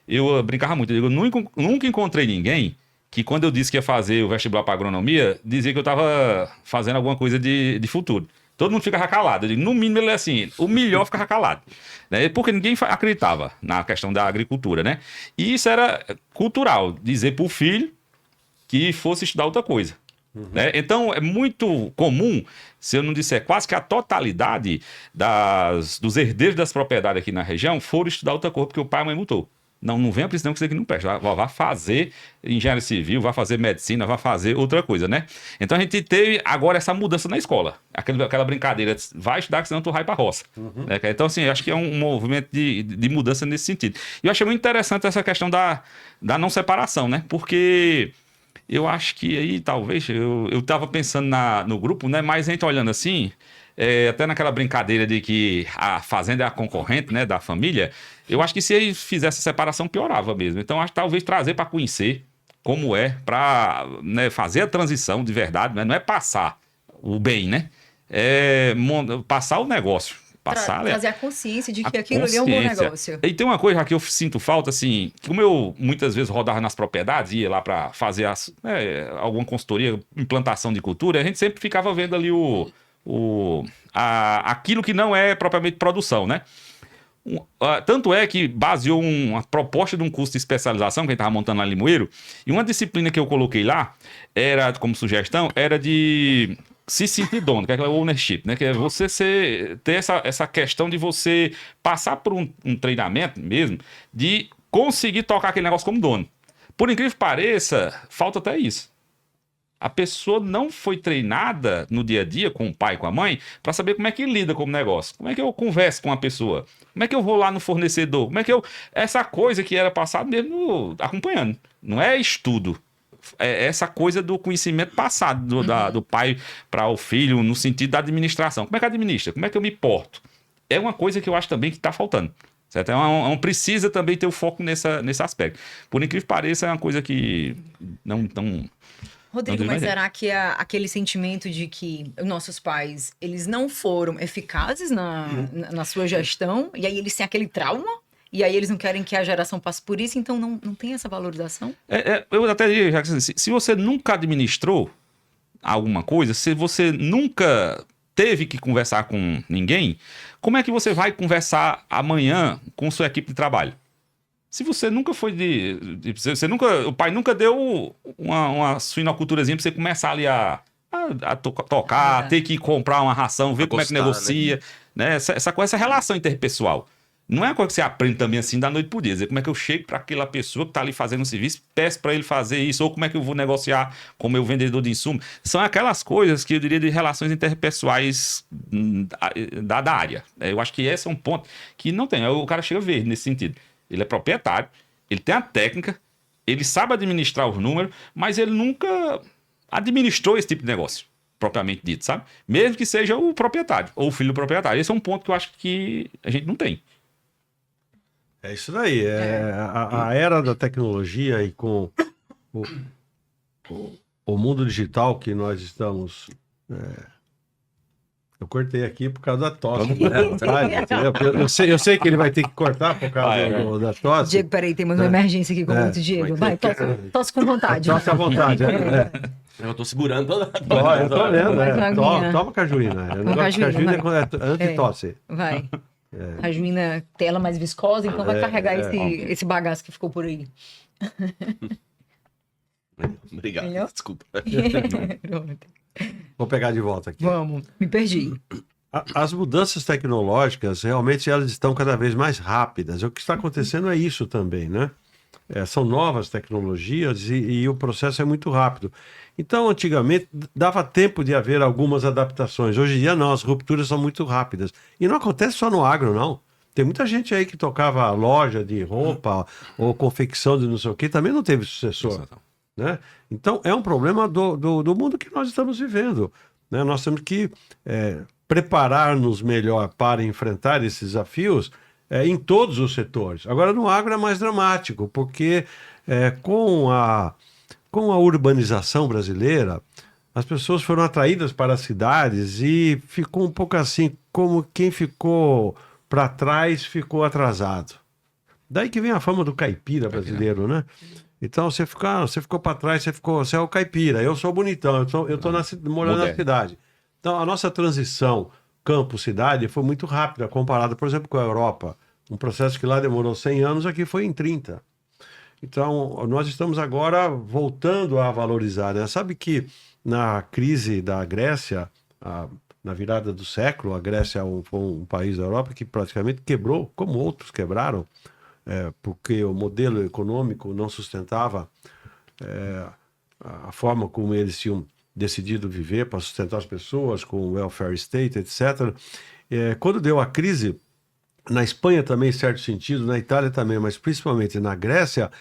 eu brincava muito. Eu nunca encontrei ninguém que, quando eu disse que ia fazer o vestibular para agronomia, dizia que eu estava fazendo alguma coisa de futuro. Todo mundo ficava calado. Eu digo, no mínimo, ele é assim, o melhor ficava calado. Né? Porque ninguém acreditava na questão da agricultura, né? E isso era cultural, dizer para o filho que fosse estudar outra coisa. Né? Então, é muito comum, se eu não disser quase que a totalidade dos herdeiros das propriedades aqui na região foram estudar outra coisa, porque o pai e a mãe mudou. Não venha para isso não, que isso aqui não presta. Vá fazer engenharia civil, vá fazer medicina, vá fazer outra coisa, né? Então, a gente teve agora essa mudança na escola. Aquela brincadeira, vai estudar que senão tu vai para a roça. Né? Então, assim, eu acho que é um movimento de mudança nesse sentido. E eu achei muito interessante essa questão da não separação, né? Porque eu acho que aí, talvez, eu estava pensando no grupo, né? Mas a gente olhando assim, até naquela brincadeira de que a fazenda é a concorrente, né, da família, eu acho que se ele fizesse a separação, piorava mesmo. Então, acho que talvez trazer para conhecer como é, para, né, fazer a transição de verdade, né? Não é passar o bem, né? É passar o negócio. Trazer a consciência de que aquilo ali é um bom negócio. E tem uma coisa que eu sinto falta, assim, como eu muitas vezes rodava nas propriedades, ia lá para fazer alguma consultoria, implantação de cultura, a gente sempre ficava vendo ali aquilo que não é propriamente produção, né? Tanto é que baseou uma proposta de um curso de especialização que a gente estava montando lá em Limoeiro, e uma disciplina que eu coloquei lá, como sugestão, era de se sentir dono, que é o ownership, né? Que é você ter essa questão de você passar por um treinamento mesmo, de conseguir tocar aquele negócio como dono. Por incrível que pareça, falta até isso. A pessoa não foi treinada no dia a dia com o pai e com a mãe para saber como é que lida com o negócio. Como é que eu converso com a pessoa? Como é que eu vou lá no fornecedor? Como é que essa coisa que era passado mesmo acompanhando. Não é estudo. É essa coisa do conhecimento passado do pai para o filho, no sentido da administração. Como é que administra? Como é que eu me porto? É uma coisa que eu acho também que está faltando. Certo? Precisa também ter o foco nesse aspecto. Por incrível que pareça, é uma coisa que não... Rodrigo, mas será que aquele sentimento de que nossos pais, eles não foram eficazes na sua gestão, e aí eles têm aquele trauma? E aí eles não querem que a geração passe por isso, então não tem essa valorização? Eu até diria, se você nunca administrou alguma coisa, se você nunca teve que conversar com ninguém, como é que você vai conversar amanhã com sua equipe de trabalho? Se você nunca foi o pai nunca deu uma suinoculturazinha para você começar ali a tocar, ter que comprar uma ração, ver como é que negocia, né? Essa relação interpessoal. Não é uma coisa que você aprende também assim da noite pro dia. Dizer como é que eu chego para aquela pessoa que está ali fazendo um serviço, peço para ele fazer isso, ou como é que eu vou negociar com o meu vendedor de insumo. São aquelas coisas que eu diria de relações interpessoais da área. Eu acho que esse é um ponto que não tem. O cara chega verde nesse sentido. ele é proprietário, ele tem a técnica, ele sabe administrar os números, mas ele nunca administrou esse tipo de negócio, propriamente dito, sabe? Mesmo que seja o proprietário ou o filho do proprietário. Esse é um ponto que eu acho que a gente não tem. É isso daí. A era da tecnologia e com o mundo digital que nós estamos... Eu cortei aqui por causa da tosse. Eu sei que ele vai ter que cortar por causa da tosse. Diego, peraí, temos uma emergência aqui com o Diego. Vai, tosse com vontade. Tosse à vontade. Eu tô segurando toda eu tô vendo. Toma cajuína. O negócio de cajuína é antitosse. Vai. Cajuína, tela mais viscosa, então vai carregar esse bagaço que ficou por aí. Obrigado, Entendeu? desculpa. Vou pegar de volta aqui. Vamos, me perdi. As mudanças tecnológicas, realmente, elas estão cada vez mais rápidas. O que está acontecendo é isso também, né? São novas tecnologias e o processo é muito rápido. Então, antigamente, dava tempo de haver algumas adaptações. Hoje em dia, não, as rupturas são muito rápidas. E não acontece só no agro, não. Tem muita gente aí que tocava loja de roupa ou confecção de não sei o quê, também não teve sucessor. Né? Então, é um problema do mundo que nós estamos vivendo. Né? Nós temos que preparar-nos melhor para enfrentar esses desafios em todos os setores. Agora, no agro é mais dramático, porque com a urbanização brasileira, as pessoas foram atraídas para as cidades e ficou um pouco assim, como quem ficou para trás ficou atrasado. Daí que vem a fama do caipira brasileiro, né? Então, você ficou para trás, você é o caipira, eu sou bonitão, eu estou morando na cidade. Então, a nossa transição campo-cidade foi muito rápida, comparada, por exemplo, com a Europa. Um processo que lá demorou 100 anos, aqui foi em 30. Então, nós estamos agora voltando a valorizar. Né? Sabe que na crise da Grécia, na virada do século, a Grécia foi um país da Europa que praticamente quebrou, como outros quebraram, porque o modelo econômico não sustentava a forma como eles tinham decidido viver para sustentar as pessoas, com o welfare state, etc. Quando deu a crise, na Espanha também, em certo sentido, na Itália também, mas principalmente na Grécia,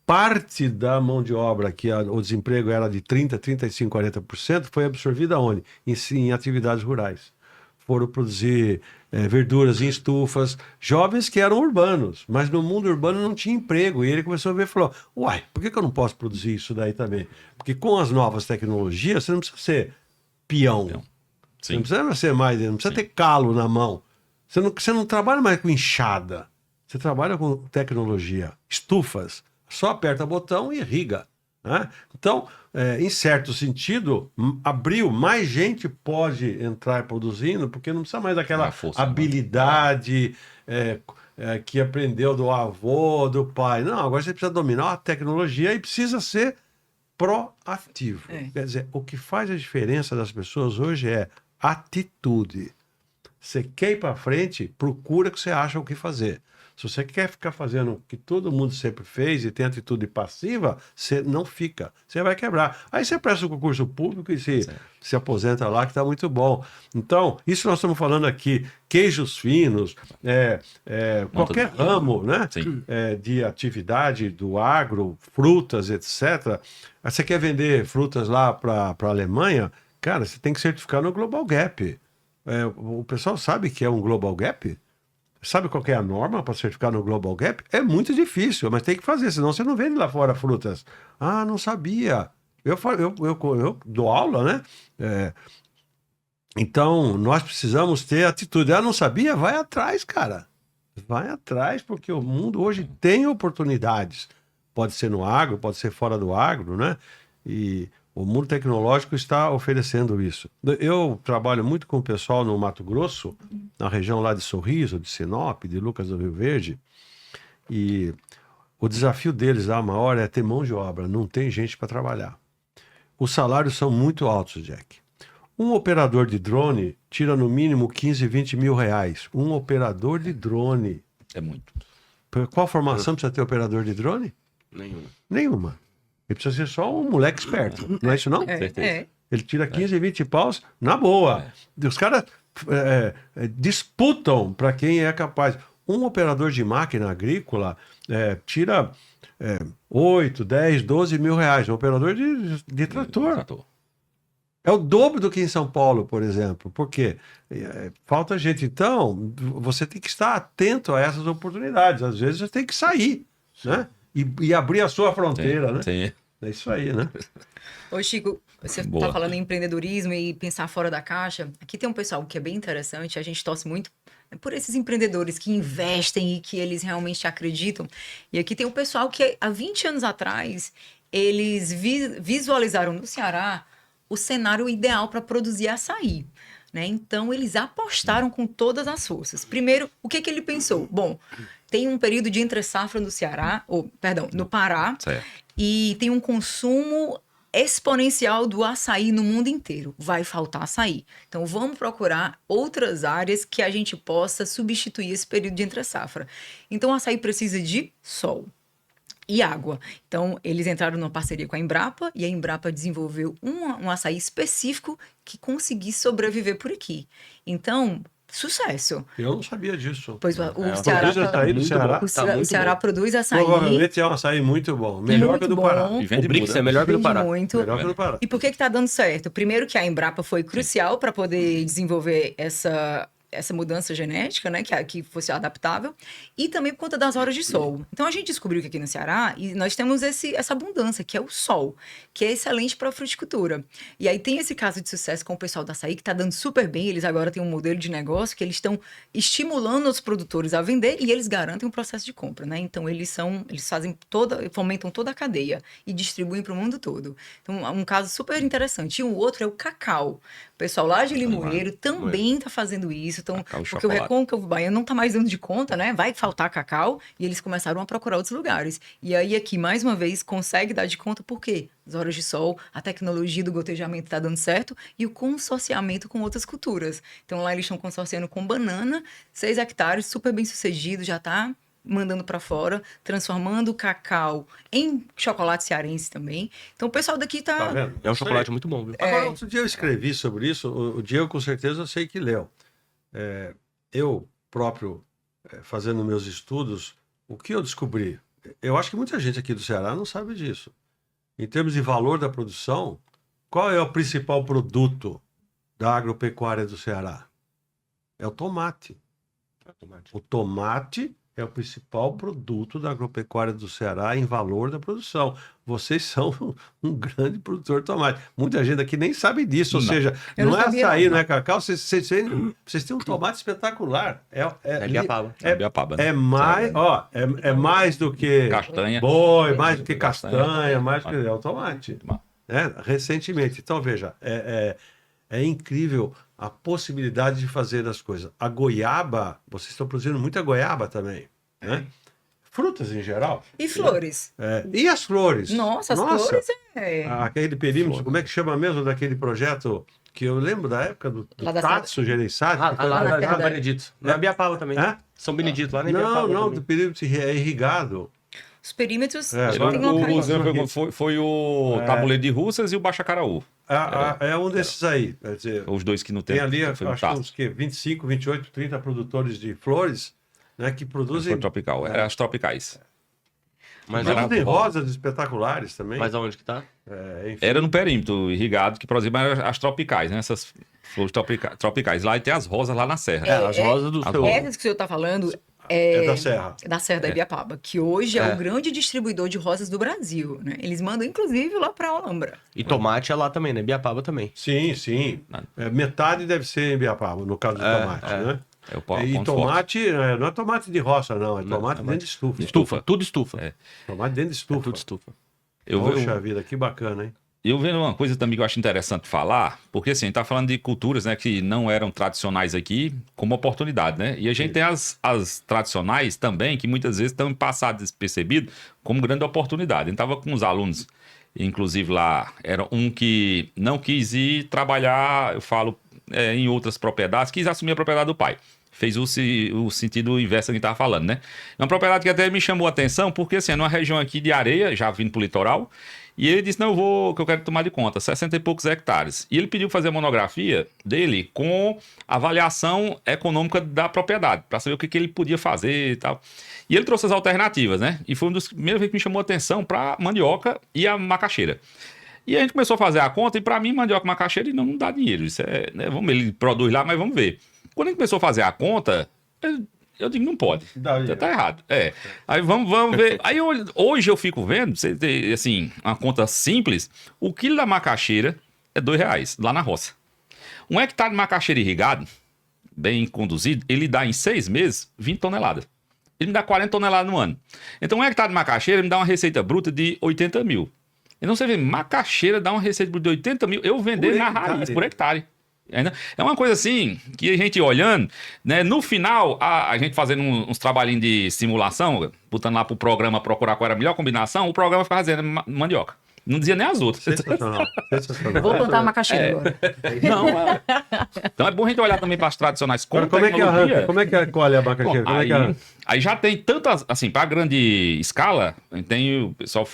parte da mão de obra, que o desemprego era de 30%, 35%, 40%, foi absorvida onde? Em atividades rurais. Foram produzir verduras em estufas, jovens que eram urbanos, mas no mundo urbano não tinha emprego. E ele começou a ver e falou, uai, por que eu não posso produzir isso daí também? Porque com as novas tecnologias, você não precisa ser peão. Você não precisa ser mais, não precisa ter calo na mão. Você não trabalha mais com enxada. Você trabalha com tecnologia, estufas. Só aperta botão e irriga. Né? Então, em certo sentido, abriu, mais gente pode entrar produzindo, porque não precisa mais daquela habilidade que aprendeu do avô, do pai. Não, agora você precisa dominar a tecnologia e precisa ser proativo. Quer dizer, o que faz a diferença das pessoas hoje é atitude. Você quer ir para frente, procura que você acha o que fazer. Se você quer ficar fazendo o que todo mundo sempre fez e tem atitude passiva, você não fica. Você vai quebrar. Aí você presta o concurso público e se aposenta lá, que está muito bom. Então, isso nós estamos falando aqui. Queijos finos, qualquer ramo, né? De atividade do agro, frutas, etc. Você quer vender frutas lá para a Alemanha? Cara, você tem que certificar no Global Gap. O pessoal sabe que é um Global Gap? Sabe qual que é a norma para certificar no Global Gap? É muito difícil, mas tem que fazer, senão você não vende lá fora frutas. Ah, não sabia. Eu dou aula, né? Então, nós precisamos ter atitude. Ah, não sabia? Vai atrás, cara. Vai atrás, porque o mundo hoje tem oportunidades. Pode ser no agro, pode ser fora do agro, né? E o mundo tecnológico está oferecendo isso. Eu trabalho muito com o pessoal no Mato Grosso, na região lá de Sorriso, de Sinop, de Lucas do Rio Verde, e o desafio deles lá maior é ter mão de obra, não tem gente para trabalhar. Os salários são muito altos, Jack. Um operador de drone tira no mínimo 15, 20 mil reais. Um operador de drone. É muito. Qual formação precisa ter operador de drone? Nenhuma. Ele precisa ser só um moleque esperto, não é isso não? Certeza. Ele tira 15, 20 paus na boa. Os caras disputam para quem é capaz. um operador de máquina agrícola tira 8, 10, 12 mil reais. Um operador de trator. É o dobro do que em São Paulo, por exemplo. Por quê? Falta gente. Então, você tem que estar atento a essas oportunidades. Às vezes você tem que sair, né? E abrir a sua fronteira, né? Sim. É isso aí, né? Ô, Chico, você está falando em empreendedorismo e pensar fora da caixa. Aqui tem um pessoal que é bem interessante, a gente torce muito por esses empreendedores que investem e que eles realmente acreditam. E aqui tem um pessoal que há 20 anos atrás, eles visualizaram no Ceará o cenário ideal para produzir açaí. Né? Então, eles apostaram com todas as forças. Primeiro, o que ele pensou? Bom, tem um período de entre-safra no Ceará, no Pará, certo. E tem um consumo exponencial do açaí no mundo inteiro. Vai faltar açaí. Então, vamos procurar outras áreas que a gente possa substituir esse período de entre-safra. Então, o açaí precisa de sol e água. Então, eles entraram numa parceria com a Embrapa e a Embrapa desenvolveu um açaí específico que conseguisse sobreviver por aqui. Então, sucesso. Eu não sabia disso. Pois o Ceará o Ceará produz açaí. Provavelmente é um açaí muito bom. Melhor que o do Pará. E vende Brix é melhor que o do Pará. Muito. Melhor que o do Pará. E por que está dando certo? Primeiro que a Embrapa foi crucial para poder desenvolver essa mudança genética, né, que fosse adaptável, e também por conta das horas de sol. Então, a gente descobriu que aqui no Ceará, e nós temos essa abundância, que é o sol, que é excelente para a fruticultura. E aí tem esse caso de sucesso com o pessoal da açaí, que está dando super bem, eles agora têm um modelo de negócio que eles estão estimulando os produtores a vender e eles garantem um processo de compra, né? Então, eles fomentam toda a cadeia e distribuem para o mundo todo. Então, um caso super interessante. E o outro é o cacau. O pessoal lá de Limoeiro também está fazendo isso. Então, porque o Recôncavo Baiano não está mais dando de conta, né? Vai faltar cacau e eles começaram a procurar outros lugares. E aí aqui, mais uma vez, consegue dar de conta por quê? As horas de sol, a tecnologia do gotejamento está dando certo e o consorciamento com outras culturas. Então, lá eles estão consorciando com banana, 6 hectares, super bem sucedido, já está mandando para fora, transformando o cacau em chocolate cearense também. Então, o pessoal daqui tá vendo? É um chocolate muito bom, viu? Agora, outro dia eu escrevi sobre isso, o Diego com certeza eu sei que leu. Eu próprio, fazendo meus estudos, o que eu descobri? Eu acho que muita gente aqui do Ceará não sabe disso. Em termos de valor da produção, qual é o principal produto da agropecuária do Ceará? É o tomate. O tomate é o principal produto da agropecuária do Ceará em valor da produção. Vocês são um grande produtor de tomate. Muita gente aqui nem sabe disso, ou seja, não é açaí, não é cacau, vocês têm um tomate espetacular. É Ibiapaba. É mais do que castanha. Boi, mais do que castanha, mais do que o tomate. Recentemente. Então, veja, é incrível a possibilidade de fazer as coisas. A goiaba, vocês estão produzindo muita goiaba também, né? Frutas em geral. E flores. E as flores? Nossa, as flores aquele perímetro, como é que chama mesmo daquele projeto que eu lembro da época do Tatsu Gereissati? Lá na São Benedito. Na Ibiapaba também. São Benedito, lá na Ibiapaba. Não, do perímetro irrigado. Os perímetros foi o Tabuleiro de Russas e o Baixacaraú. É um desses aí. Quer dizer, os dois que não tem. Tem ali, acho que uns 25, 28, 30 produtores de flores, né, que produzem... tropical, as tropicais. Mas tem rosas espetaculares também. Mas aonde que tá? Era no perímetro irrigado que produzia as tropicais, né? Essas flores tropicais. Lá e tem as rosas lá na serra. As rosas do seu... Essas que o senhor está falando... da Serra. Da Serra da Ibiapaba, que hoje é o grande distribuidor de rosas do Brasil, né? Eles mandam, inclusive, lá para a Alhambra. E tomate é lá também, né? Ibiapaba também. Sim. Metade deve ser em Ibiapaba, no caso do tomate, né? E tomate, não é tomate de roça, não. É tomate dentro de estufa. Tudo estufa. Tomate dentro de estufa. Tudo estufa. Poxa vida, que bacana, hein? Eu vendo uma coisa também que eu acho interessante falar, porque assim, a gente tá falando de culturas, né, que não eram tradicionais aqui, como oportunidade, né? E a gente tem as tradicionais também, que muitas vezes estão passadas despercebidas como grande oportunidade. A gente tava com os alunos, inclusive lá, era um que não quis ir trabalhar, eu falo, em outras propriedades, quis assumir a propriedade do pai. fez o sentido inverso que a gente estava falando, né? É uma propriedade que até me chamou a atenção, porque assim, é numa região aqui de areia, já vindo para o litoral, e ele disse, não, que eu quero tomar de conta, 60 e poucos hectares. E ele pediu fazer a monografia dele com avaliação econômica da propriedade, para saber o que ele podia fazer e tal. E ele trouxe as alternativas, né? E foi um dos primeiros que me chamou a atenção para mandioca e a macaxeira. E a gente começou a fazer a conta, e para mim, mandioca e macaxeira não dá dinheiro. Isso é, né? Vamos ver, ele produz lá, mas vamos ver. Quando a gente começou a fazer a conta, eu digo, não pode. Tá errado. Aí vamos ver. Aí hoje eu fico vendo, assim, uma conta simples, o quilo da macaxeira é R$2 lá na roça. 1 hectare de macaxeira irrigado, bem conduzido, ele dá em 6 meses 20 toneladas. Ele me dá 40 toneladas no ano. Então 1 hectare de macaxeira me dá uma receita bruta de 80 mil. Então você vê, macaxeira dá uma receita bruta de 80 mil, eu vender na raiz por hectare. É uma coisa assim, que a gente olhando, né? No final, a gente fazendo uns trabalhinhos de simulação, botando lá pro programa procurar qual era a melhor combinação, o programa ficava fazendo mandioca. Não dizia nem as outras. Sensacional. Vou plantar macaxeira agora. Então é bom a gente olhar também para as tradicionais. Como é que arranca? Como é que colhe a macaxeira? Aí já tem tantas, assim, para grande escala, o pessoal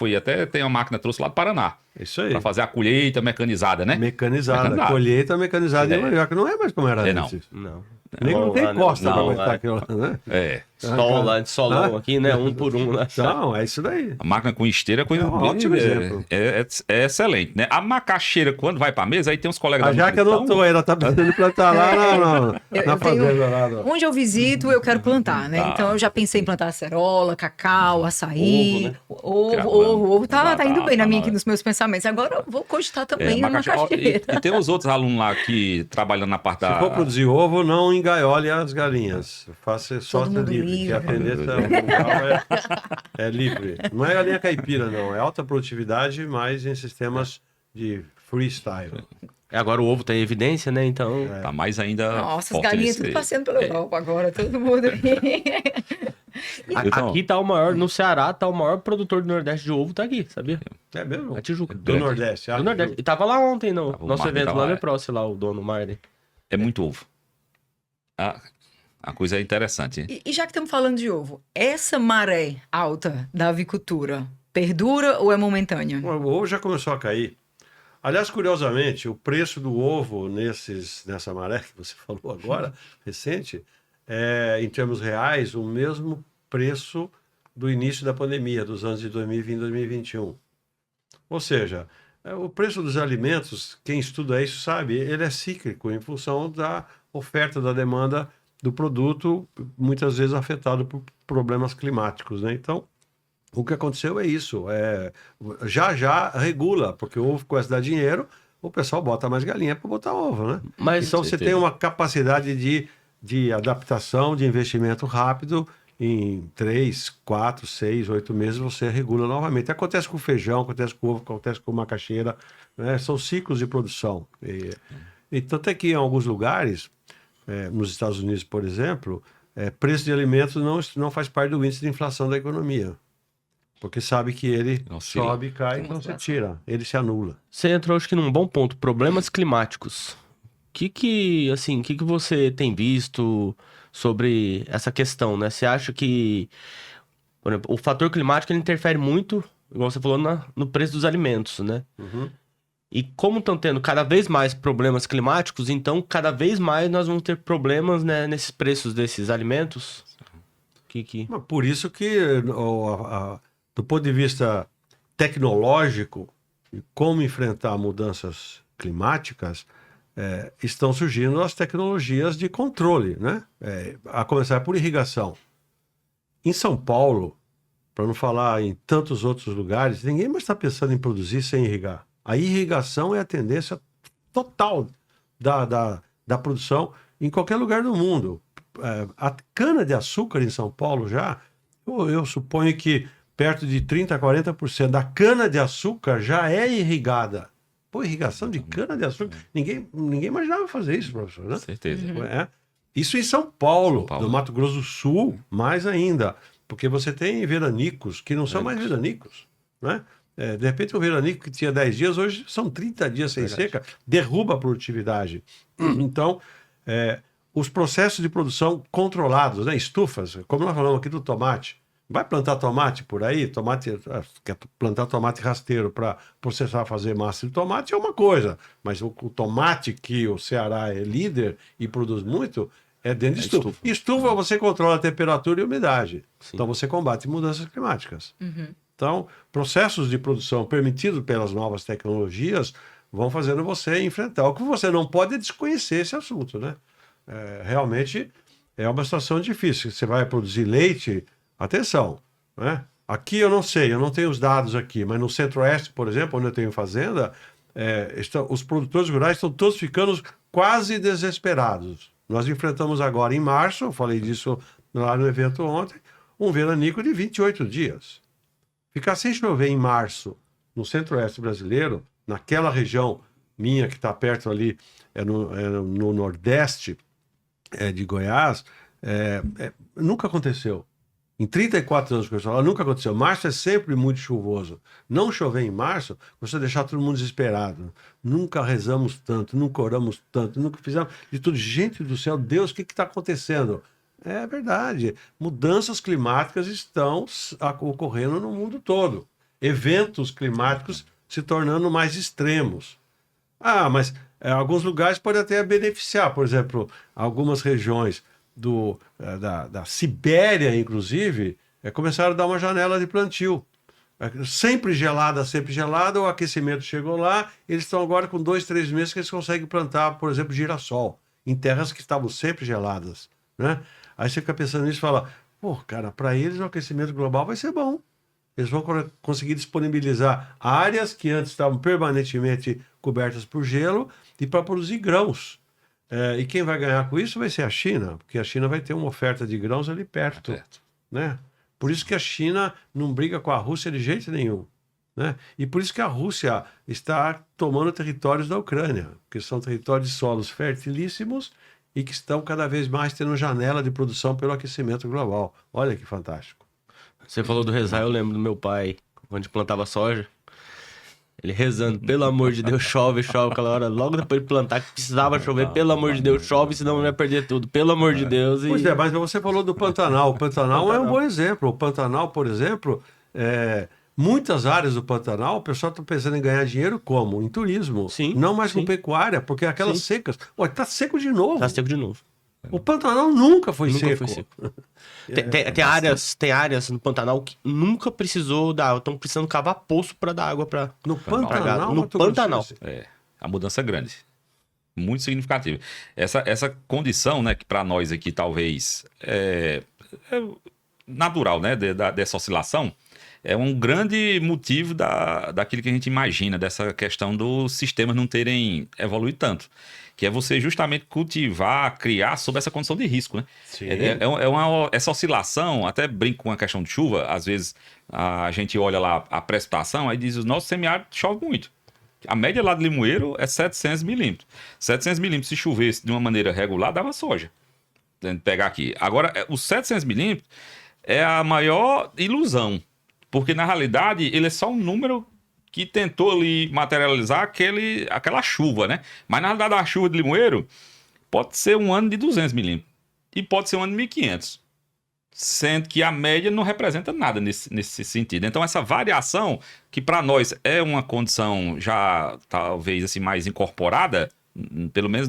tem uma máquina trouxe lá do Paraná. Isso aí. Para fazer a colheita mecanizada, né? Mecanizada. Colheita mecanizada de mandioca. Não é mais como era antes. Não. Nem não tem costa para aguentar aquilo lá, né? Sol lá de solão aqui, né? Um por um, né? Não, é isso daí. A máquina com esteira é coisa ótimo exemplo. É excelente, né? A macaxeira, quando vai pra mesa, aí tem uns colegas da já que eu não tô, ela tá precisando plantar lá na fazenda lá. Onde eu visito, eu quero plantar, né? Então eu já pensei em plantar acerola, cacau, açaí, ovo tá indo bem na minha aqui nos meus pensamentos. Agora eu vou cogitar também na macaxeira. E tem os outros alunos lá que trabalham na parte da... Se for produzir ovo, não engaiole as galinhas. Faça só livre. Que a tendência é livre. Não é galinha caipira, não. É alta produtividade, mas em sistemas de freestyle. Agora o ovo tem evidência, né? Então. Tá mais ainda. Nossa, as galinhas tudo passeando pela Europa agora, todo mundo. Aqui tá o maior, no Ceará, tá o maior produtor do Nordeste de ovo, tá aqui, sabia? É mesmo? A Tijuca. Do Nordeste. Do Nordeste. E tava lá ontem, no nosso evento lá no Próximo, lá, o dono Marden. É muito ovo. A coisa é interessante. E já que estamos falando de ovo, essa maré alta da avicultura perdura ou é momentânea? O ovo já começou a cair. Aliás, curiosamente, o preço do ovo nessa maré que você falou agora, recente, é, em termos reais, o mesmo preço do início da pandemia, dos anos de 2020 e 2021. Ou seja, o preço dos alimentos, quem estuda isso sabe, ele é cíclico em função da oferta, da demanda do produto, muitas vezes afetado por problemas climáticos, né? Então, o que aconteceu é isso. Já regula, porque o ovo começa a dar dinheiro, o pessoal bota mais galinha para botar ovo, né? Mas então, você tem uma capacidade de adaptação, de investimento rápido, em 3, 4, 6, 8 meses você regula novamente. Acontece com feijão, acontece com ovo, acontece com macaxeira, né? São ciclos de produção. E tanto é que em alguns lugares, nos Estados Unidos, por exemplo, preço de alimentos não faz parte do índice de inflação da economia. Porque sabe que ele sobe e cai, então você tira, ele se anula. Você entrou, acho que num bom ponto, problemas climáticos. O que você tem visto sobre essa questão, né? Você acha que, por exemplo, o fator climático ele interfere muito, igual você falou, no preço dos alimentos, né? Uhum. E como estão tendo cada vez mais problemas climáticos, então cada vez mais nós vamos ter problemas, né, nesses preços desses alimentos. Por isso que, do ponto de vista tecnológico, como enfrentar mudanças climáticas, estão surgindo as tecnologias de controle, né? A começar por irrigação. Em São Paulo, para não falar em tantos outros lugares, ninguém mais está pensando em produzir sem irrigar. A irrigação é a tendência total da produção em qualquer lugar do mundo. A cana-de-açúcar em São Paulo eu suponho que perto de 30% a 40% da cana-de-açúcar já é irrigada. Pô, irrigação de cana-de-açúcar. Ninguém imaginava fazer isso, professor, né? Com certeza. Isso em São Paulo, no Mato Grosso do Sul, mais ainda. Porque você tem veranicos que não são mais veranicos, né? De repente, o veranico que tinha 10 dias, hoje são 30 dias sem seca, derruba a produtividade. Então, os processos de produção controlados, né? Estufas, como nós falamos aqui do tomate. Vai plantar tomate por aí? Quer plantar tomate rasteiro para processar, fazer massa de tomate é uma coisa, mas o tomate que o Ceará é líder e produz muito é dentro de estufa. Estufa você controla a temperatura e a umidade. Sim. Então você combate mudanças climáticas. Então, processos de produção permitidos pelas novas tecnologias vão fazendo você enfrentar. O que você não pode é desconhecer esse assunto, né? Realmente é uma situação difícil. Você vai produzir leite, atenção, né? Aqui eu não sei, eu não tenho os dados aqui, mas no Centro-Oeste, por exemplo, onde eu tenho fazenda, os produtores rurais estão todos ficando quase desesperados. Nós enfrentamos agora em março, eu falei disso lá no evento ontem, um veranico de 28 dias. Ficar sem chover em março no Centro-Oeste brasileiro, naquela região minha que está perto ali, no Nordeste de Goiás, nunca aconteceu. Em 34 anos que eu falo, nunca aconteceu. Março é sempre muito chuvoso. Não chover em março, você deixar todo mundo desesperado. Nunca rezamos tanto, nunca oramos tanto, nunca fizemos de tudo. Gente do céu, Deus, o que está acontecendo? É verdade. Mudanças climáticas estão ocorrendo no mundo todo. Eventos climáticos se tornando mais extremos. Mas alguns lugares podem até beneficiar. Por exemplo, algumas regiões da Sibéria, inclusive, começaram a dar uma janela de plantio. Sempre gelada, o aquecimento chegou lá, eles estão agora com 2, 3 meses que eles conseguem plantar, por exemplo, girassol, em terras que estavam sempre geladas, né? Aí você fica pensando nisso e fala, cara, para eles o aquecimento global vai ser bom. Eles vão conseguir disponibilizar áreas que antes estavam permanentemente cobertas por gelo e para produzir grãos. E quem vai ganhar com isso vai ser a China, porque a China vai ter uma oferta de grãos ali perto. Né? Por isso que a China não briga com a Rússia de jeito nenhum. Né? E por isso que a Rússia está tomando territórios da Ucrânia, que são territórios de solos fertilíssimos e que estão cada vez mais tendo janela de produção pelo aquecimento global. Olha que fantástico. Você falou do rezar, eu lembro do meu pai, quando a gente plantava soja, ele rezando, pelo amor de Deus, chove aquela hora, logo depois de plantar, que precisava chover, pelo amor de Deus, chove, senão não vai perder tudo, pelo amor de Deus. Pois mas você falou do Pantanal. O Pantanal é um bom exemplo. O Pantanal, por exemplo, muitas áreas do Pantanal, o pessoal está pensando em ganhar dinheiro como? Em turismo. Sim, não mais com pecuária, porque aquelas secas... Está seco de novo. Está seco de novo. O Pantanal nunca foi seco. Tem áreas no Pantanal que nunca precisou dar água. Estão precisando cavar poço para dar água para... No Pantanal? No Pantanal. A mudança é grande. Muito significativa. Essa condição, né, que para nós aqui talvez é natural, né, dessa oscilação, é um grande motivo daquilo que a gente imagina, dessa questão dos sistemas não terem evoluído tanto. Que é você justamente cultivar, criar sob essa condição de risco, né? Sim. Essa oscilação, até brinco com a questão de chuva, às vezes a gente olha lá a precipitação, aí diz, o nosso semiárido chove muito. A média lá de Limoeiro é 700 milímetros. 700 milímetros, se chovesse de uma maneira regular, dava soja. Pegar aqui. Agora, os 700 milímetros é a maior ilusão, porque na realidade ele é só um número que tentou ali materializar aquela chuva, né? Mas na realidade a chuva de Limoeiro pode ser um ano de 200 milímetros e pode ser um ano de 1.500, sendo que a média não representa nada nesse sentido. Então essa variação, que para nós é uma condição já talvez assim mais incorporada, pelo menos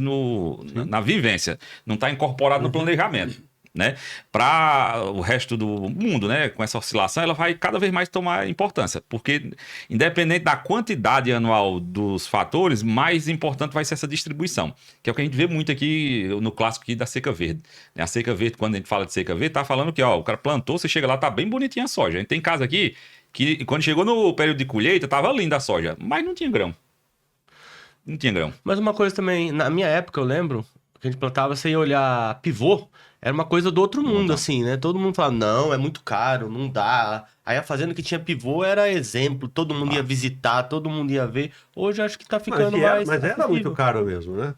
na vivência, não está incorporada no planejamento. Né? Para o resto do mundo, né? Com essa oscilação, ela vai cada vez mais tomar importância, porque independente da quantidade anual dos fatores, mais importante vai ser essa distribuição, que é o que a gente vê muito aqui no clássico aqui da seca verde. A seca verde, quando a gente fala de seca verde, tá falando que o cara plantou, você chega lá, tá bem bonitinha a soja. A gente tem casa aqui que quando chegou no período de colheita, tava linda a soja, mas não tinha grão. Não tinha grão. Mas uma coisa também, na minha época, eu lembro que a gente plantava sem olhar pivô. Era uma coisa do outro mundo, assim, né? Todo mundo falava, não, é muito caro, não dá. Aí a fazenda que tinha pivô era exemplo, todo mundo ia visitar, todo mundo ia ver. Hoje acho que tá ficando mais... Mas era muito caro mesmo, né?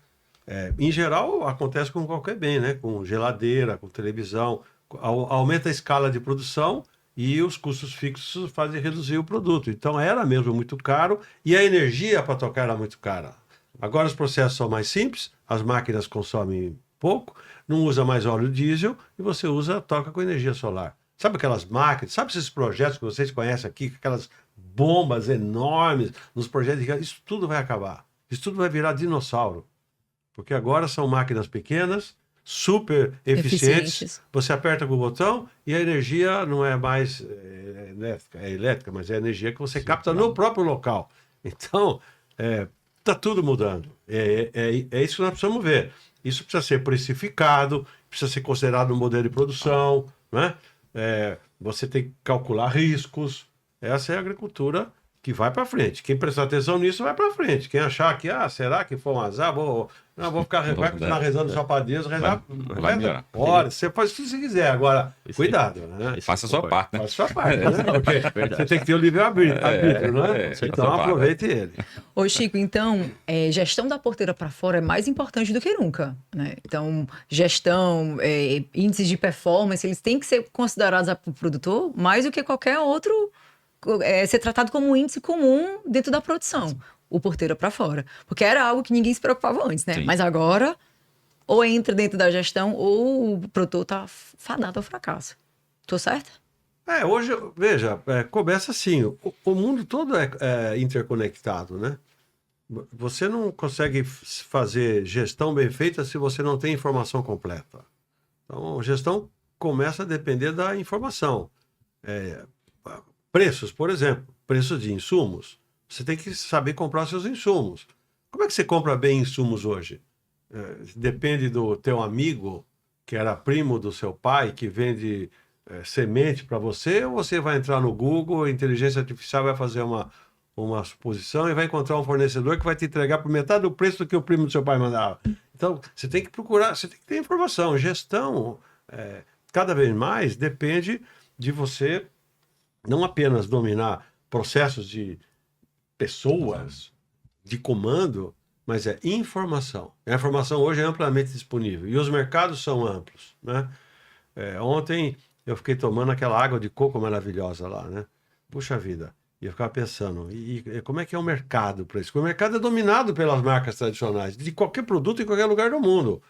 Em geral, acontece com qualquer bem, né? Com geladeira, com televisão. Aumenta a escala de produção e os custos fixos fazem reduzir o produto. Então era mesmo muito caro e a energia para tocar era muito cara. Agora os processos são mais simples, as máquinas consomem pouco, não usa mais óleo diesel e você toca com energia solar. Sabe aquelas máquinas, sabe esses projetos que vocês conhecem aqui, aquelas bombas enormes nos projetos, isso tudo vai acabar. Isso tudo vai virar dinossauro. Porque agora são máquinas pequenas, super eficientes. Você aperta com o botão e a energia não é mais elétrica, mas é a energia que você capta no próprio local. Então, está tudo mudando. É isso que nós precisamos ver. Isso precisa ser precificado, precisa ser considerado um modelo de produção, né? Você tem que calcular riscos. Essa é a agricultura que vai para frente. Quem prestar atenção nisso vai para frente. Quem achar que, será que foi um azar? Vou ficar rezando só para Deus, rezar. Vai melhorar. Olha, você faz o que você quiser. Agora, cuidado, né? Faça a sua parte, né? Faça a sua parte, né? Porque você tem que ter o livre-arbítrio, né? Então aproveite ele. Ô, Chico, então, gestão da porteira para fora é mais importante do que nunca, né? Então, gestão, índices de performance, eles têm que ser considerados para o produtor mais do que qualquer outro, ser tratado como um índice comum dentro da produção, o porteira para fora. Porque era algo que ninguém se preocupava antes, né? Sim. Mas agora, ou entra dentro da gestão, ou o produtor está fadado ao fracasso. Tô certa? Hoje, veja, começa assim, o mundo todo é interconectado, né? Você não consegue fazer gestão bem feita se você não tem informação completa. Então, gestão começa a depender da informação. Preços, por exemplo, preços de insumos. Você tem que saber comprar seus insumos. Como é que você compra bem insumos hoje? Depende do teu amigo, que era primo do seu pai, que vende semente para você, ou você vai entrar no Google, a inteligência artificial vai fazer uma suposição e vai encontrar um fornecedor que vai te entregar por metade do preço do que o primo do seu pai mandava. Então, você tem que procurar, você tem que ter informação. Gestão, cada vez mais, depende de você não apenas dominar processos de pessoas, de comando, mas informação. A informação hoje é amplamente disponível e os mercados são amplos, né? Ontem eu fiquei tomando aquela água de coco maravilhosa lá, né? Puxa vida. E eu ficava pensando, e como é que é o mercado para isso? Porque o mercado é dominado pelas marcas tradicionais, de qualquer produto em qualquer lugar do mundo.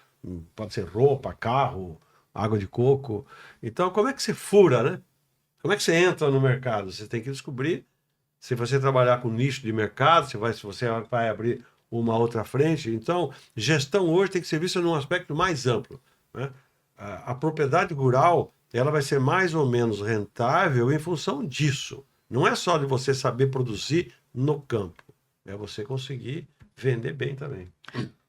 Pode ser roupa, carro, água de coco. Então, como é que você fura, né? Como é que você entra no mercado? Você tem que descobrir se você trabalhar com nicho de mercado, se você vai abrir uma outra frente. Então, gestão hoje tem que ser vista num aspecto mais amplo, né? A propriedade rural, ela vai ser mais ou menos rentável em função disso. Não é só de você saber produzir no campo, é você conseguir vender bem também.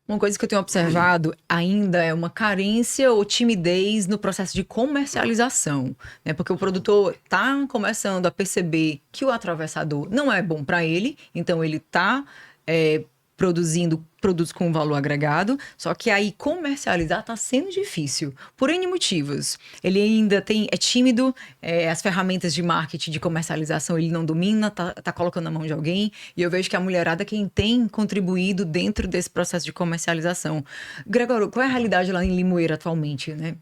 Uma coisa que eu tenho observado ainda é uma carência ou timidez no processo de comercialização, né? Porque o produtor está começando a perceber que o atravessador não é bom para ele, então ele está produzindo produtos com valor agregado, só que aí comercializar está sendo difícil, por N motivos. Ele ainda é tímido, as ferramentas de marketing, de comercialização, ele não domina, tá colocando na mão de alguém, e eu vejo que a mulherada é quem tem contribuído dentro desse processo de comercialização. Gregório, qual é a realidade lá em Limoeiro atualmente, né?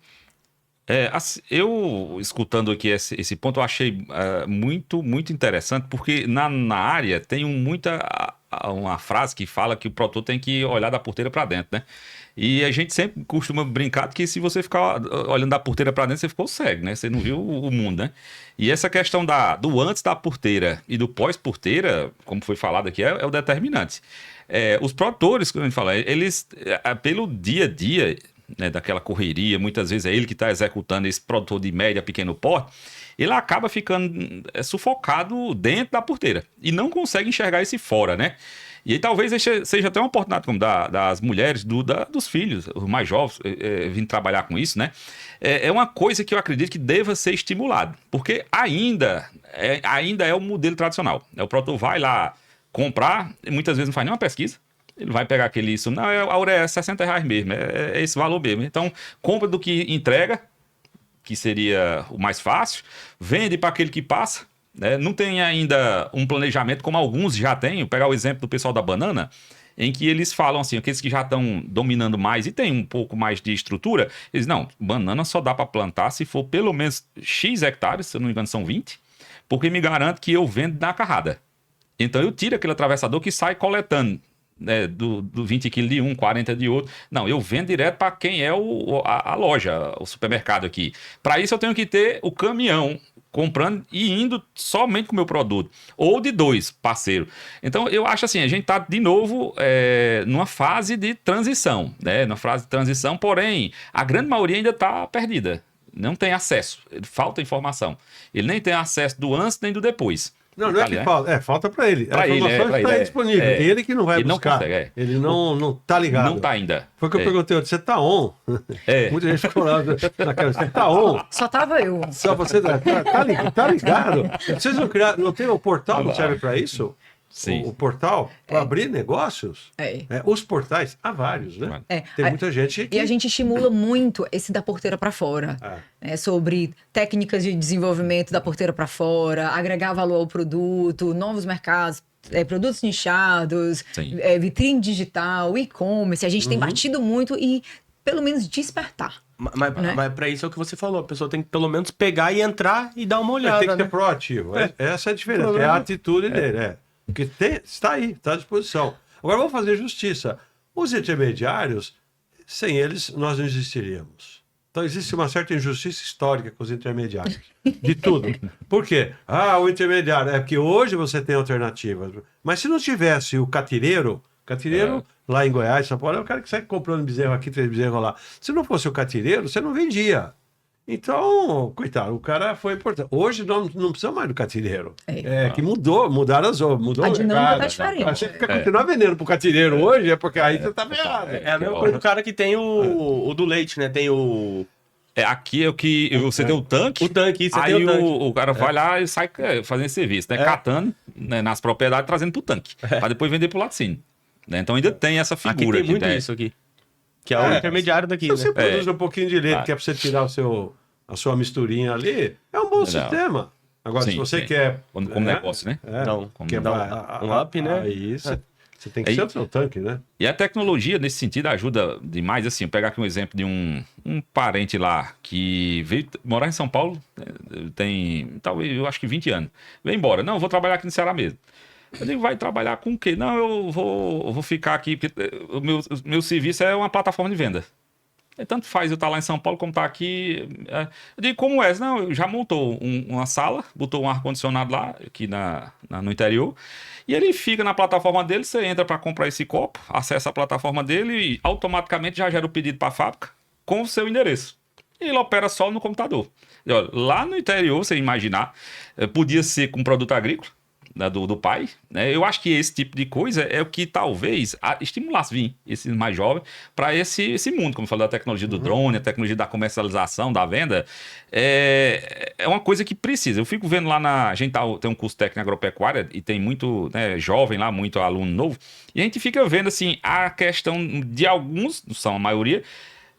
Eu, escutando aqui esse ponto, eu achei muito, muito interessante, porque na área tem uma frase que fala que o produtor tem que olhar da porteira para dentro, né? E a gente sempre costuma brincar que se você ficar olhando da porteira para dentro, você ficou cego, né? Você não viu o mundo, né? E essa questão do antes da porteira e do pós-porteira, como foi falado aqui, é o determinante. Os produtores, como a gente fala, eles, pelo dia a dia, né, daquela correria, muitas vezes é ele que está executando, esse produtor de média, pequeno porte, ele acaba ficando sufocado dentro da porteira e não consegue enxergar esse fora, né? E aí talvez seja até uma oportunidade como das mulheres, dos filhos, os mais jovens, vindo trabalhar com isso, né? É uma coisa que eu acredito que deva ser estimulado, porque ainda é o modelo tradicional. O produtor vai lá comprar, muitas vezes não faz nenhuma pesquisa, ele vai pegar aquele isso, não, a ureia é R$60 mesmo, é esse valor mesmo. Então, compra do que entrega, que seria o mais fácil, vende para aquele que passa, né? Não tem ainda um planejamento como alguns já têm. Vou pegar o exemplo do pessoal da banana, em que eles falam assim, aqueles que já estão dominando mais e tem um pouco mais de estrutura, eles, não, banana só dá para plantar se for pelo menos X hectares, se eu não me engano são 20, porque me garante que eu vendo na carrada. Então eu tiro aquele atravessador que sai coletando né, do 20 quilos de um, 40 de outro. Não, eu vendo direto para quem é a loja, o supermercado aqui. Para isso eu tenho que ter o caminhão comprando e indo somente com o meu produto. Ou de 2 parceiros. Então, eu acho assim, a gente está de novo numa fase de transição, né? Numa fase de transição, porém, a grande maioria ainda está perdida. Não tem acesso, falta informação. Ele nem tem acesso do antes nem do depois. Não é que falta. Falta para ele. Pra a informação está disponível. Ele que não vai buscar. Não consegue, Ele não tá ligado. Não tá ainda. Foi o que eu perguntei. Você tá on? Muita gente ficou lá naquela. Você tá on? Só tava eu. Só você tá ligado? Vocês não tem o portal, não serve para isso? Sim. O portal para abrir negócios? Os portais, há vários, né? Tem muita gente que... E a gente estimula muito esse da porteira para fora. Sobre técnicas de desenvolvimento da porteira para fora, agregar valor ao produto, novos mercados, produtos nichados, vitrine digital, e-commerce. A gente tem batido muito e pelo menos despertar. Mas para isso é o que você falou, a pessoa tem que pelo menos pegar e entrar e dar uma olhada. Tem que ser proativo. Essa é a diferença, é a atitude dele. Porque está aí, está à disposição. Agora vamos fazer justiça. Os intermediários, sem eles, nós não existiríamos. Então existe uma certa injustiça histórica com os intermediários. De tudo. Por quê? O intermediário. É porque hoje você tem alternativas. Mas se não tivesse o catireiro lá em Goiás, São Paulo, é o cara que sai comprando bezerro aqui, 3 bezerros lá. Se não fosse o catireiro, você não vendia. Então, coitado, o cara foi importante. Hoje não precisamos mais do catireiro. Que mudaram as obras. Mudou a dinâmica tá diferente. Você continuar vendendo pro catireiro hoje, é porque aí você tá ferrado. É a mesma coisa do cara que tem o do leite, né? Tem o... Aqui é o que você tem o tanque. O tanque, isso aí tem o tanque. O cara vai lá e sai fazendo esse serviço, né? Catando, né, nas propriedades, trazendo pro tanque. Para depois vender pro laticínio. Né? Então ainda tem essa figura. Aqui tem muito isso aqui. Que é o intermediário daqui, se você produz um pouquinho de leite, que é para você tirar a sua misturinha ali, é um bom sistema. Agora, se você quer... Como negócio, né? Quer um up, né? Aí você tem que ser o seu tanque, né? E a tecnologia, nesse sentido, ajuda demais. Assim, pegar aqui um exemplo de um parente lá que veio morar em São Paulo, tem, talvez, eu acho que 20 anos. Veio embora. Não, eu vou trabalhar aqui no Ceará mesmo. Eu digo, vai trabalhar com o quê? Não, eu vou ficar aqui, porque o meu serviço é uma plataforma de venda. Tanto faz eu estar lá em São Paulo como estar aqui. Eu digo, como é? Não, já montou uma sala, botou um ar-condicionado lá, aqui no interior, e ele fica na plataforma dele, você entra para comprar esse copo, acessa a plataforma dele e automaticamente já gera o pedido para a fábrica com o seu endereço. E ele opera só no computador. E, olha, lá no interior, você imaginar, podia ser com produto agrícola, do pai, né? Eu acho que esse tipo de coisa é o que talvez estimulasse vir esses mais jovens para esse mundo, como eu falei, da tecnologia do drone, a tecnologia da comercialização, da venda, é uma coisa que precisa. Eu fico vendo lá a gente tem um curso técnico em agropecuária e tem muito jovem lá, muito aluno novo, e a gente fica vendo assim a questão de alguns, não são a maioria,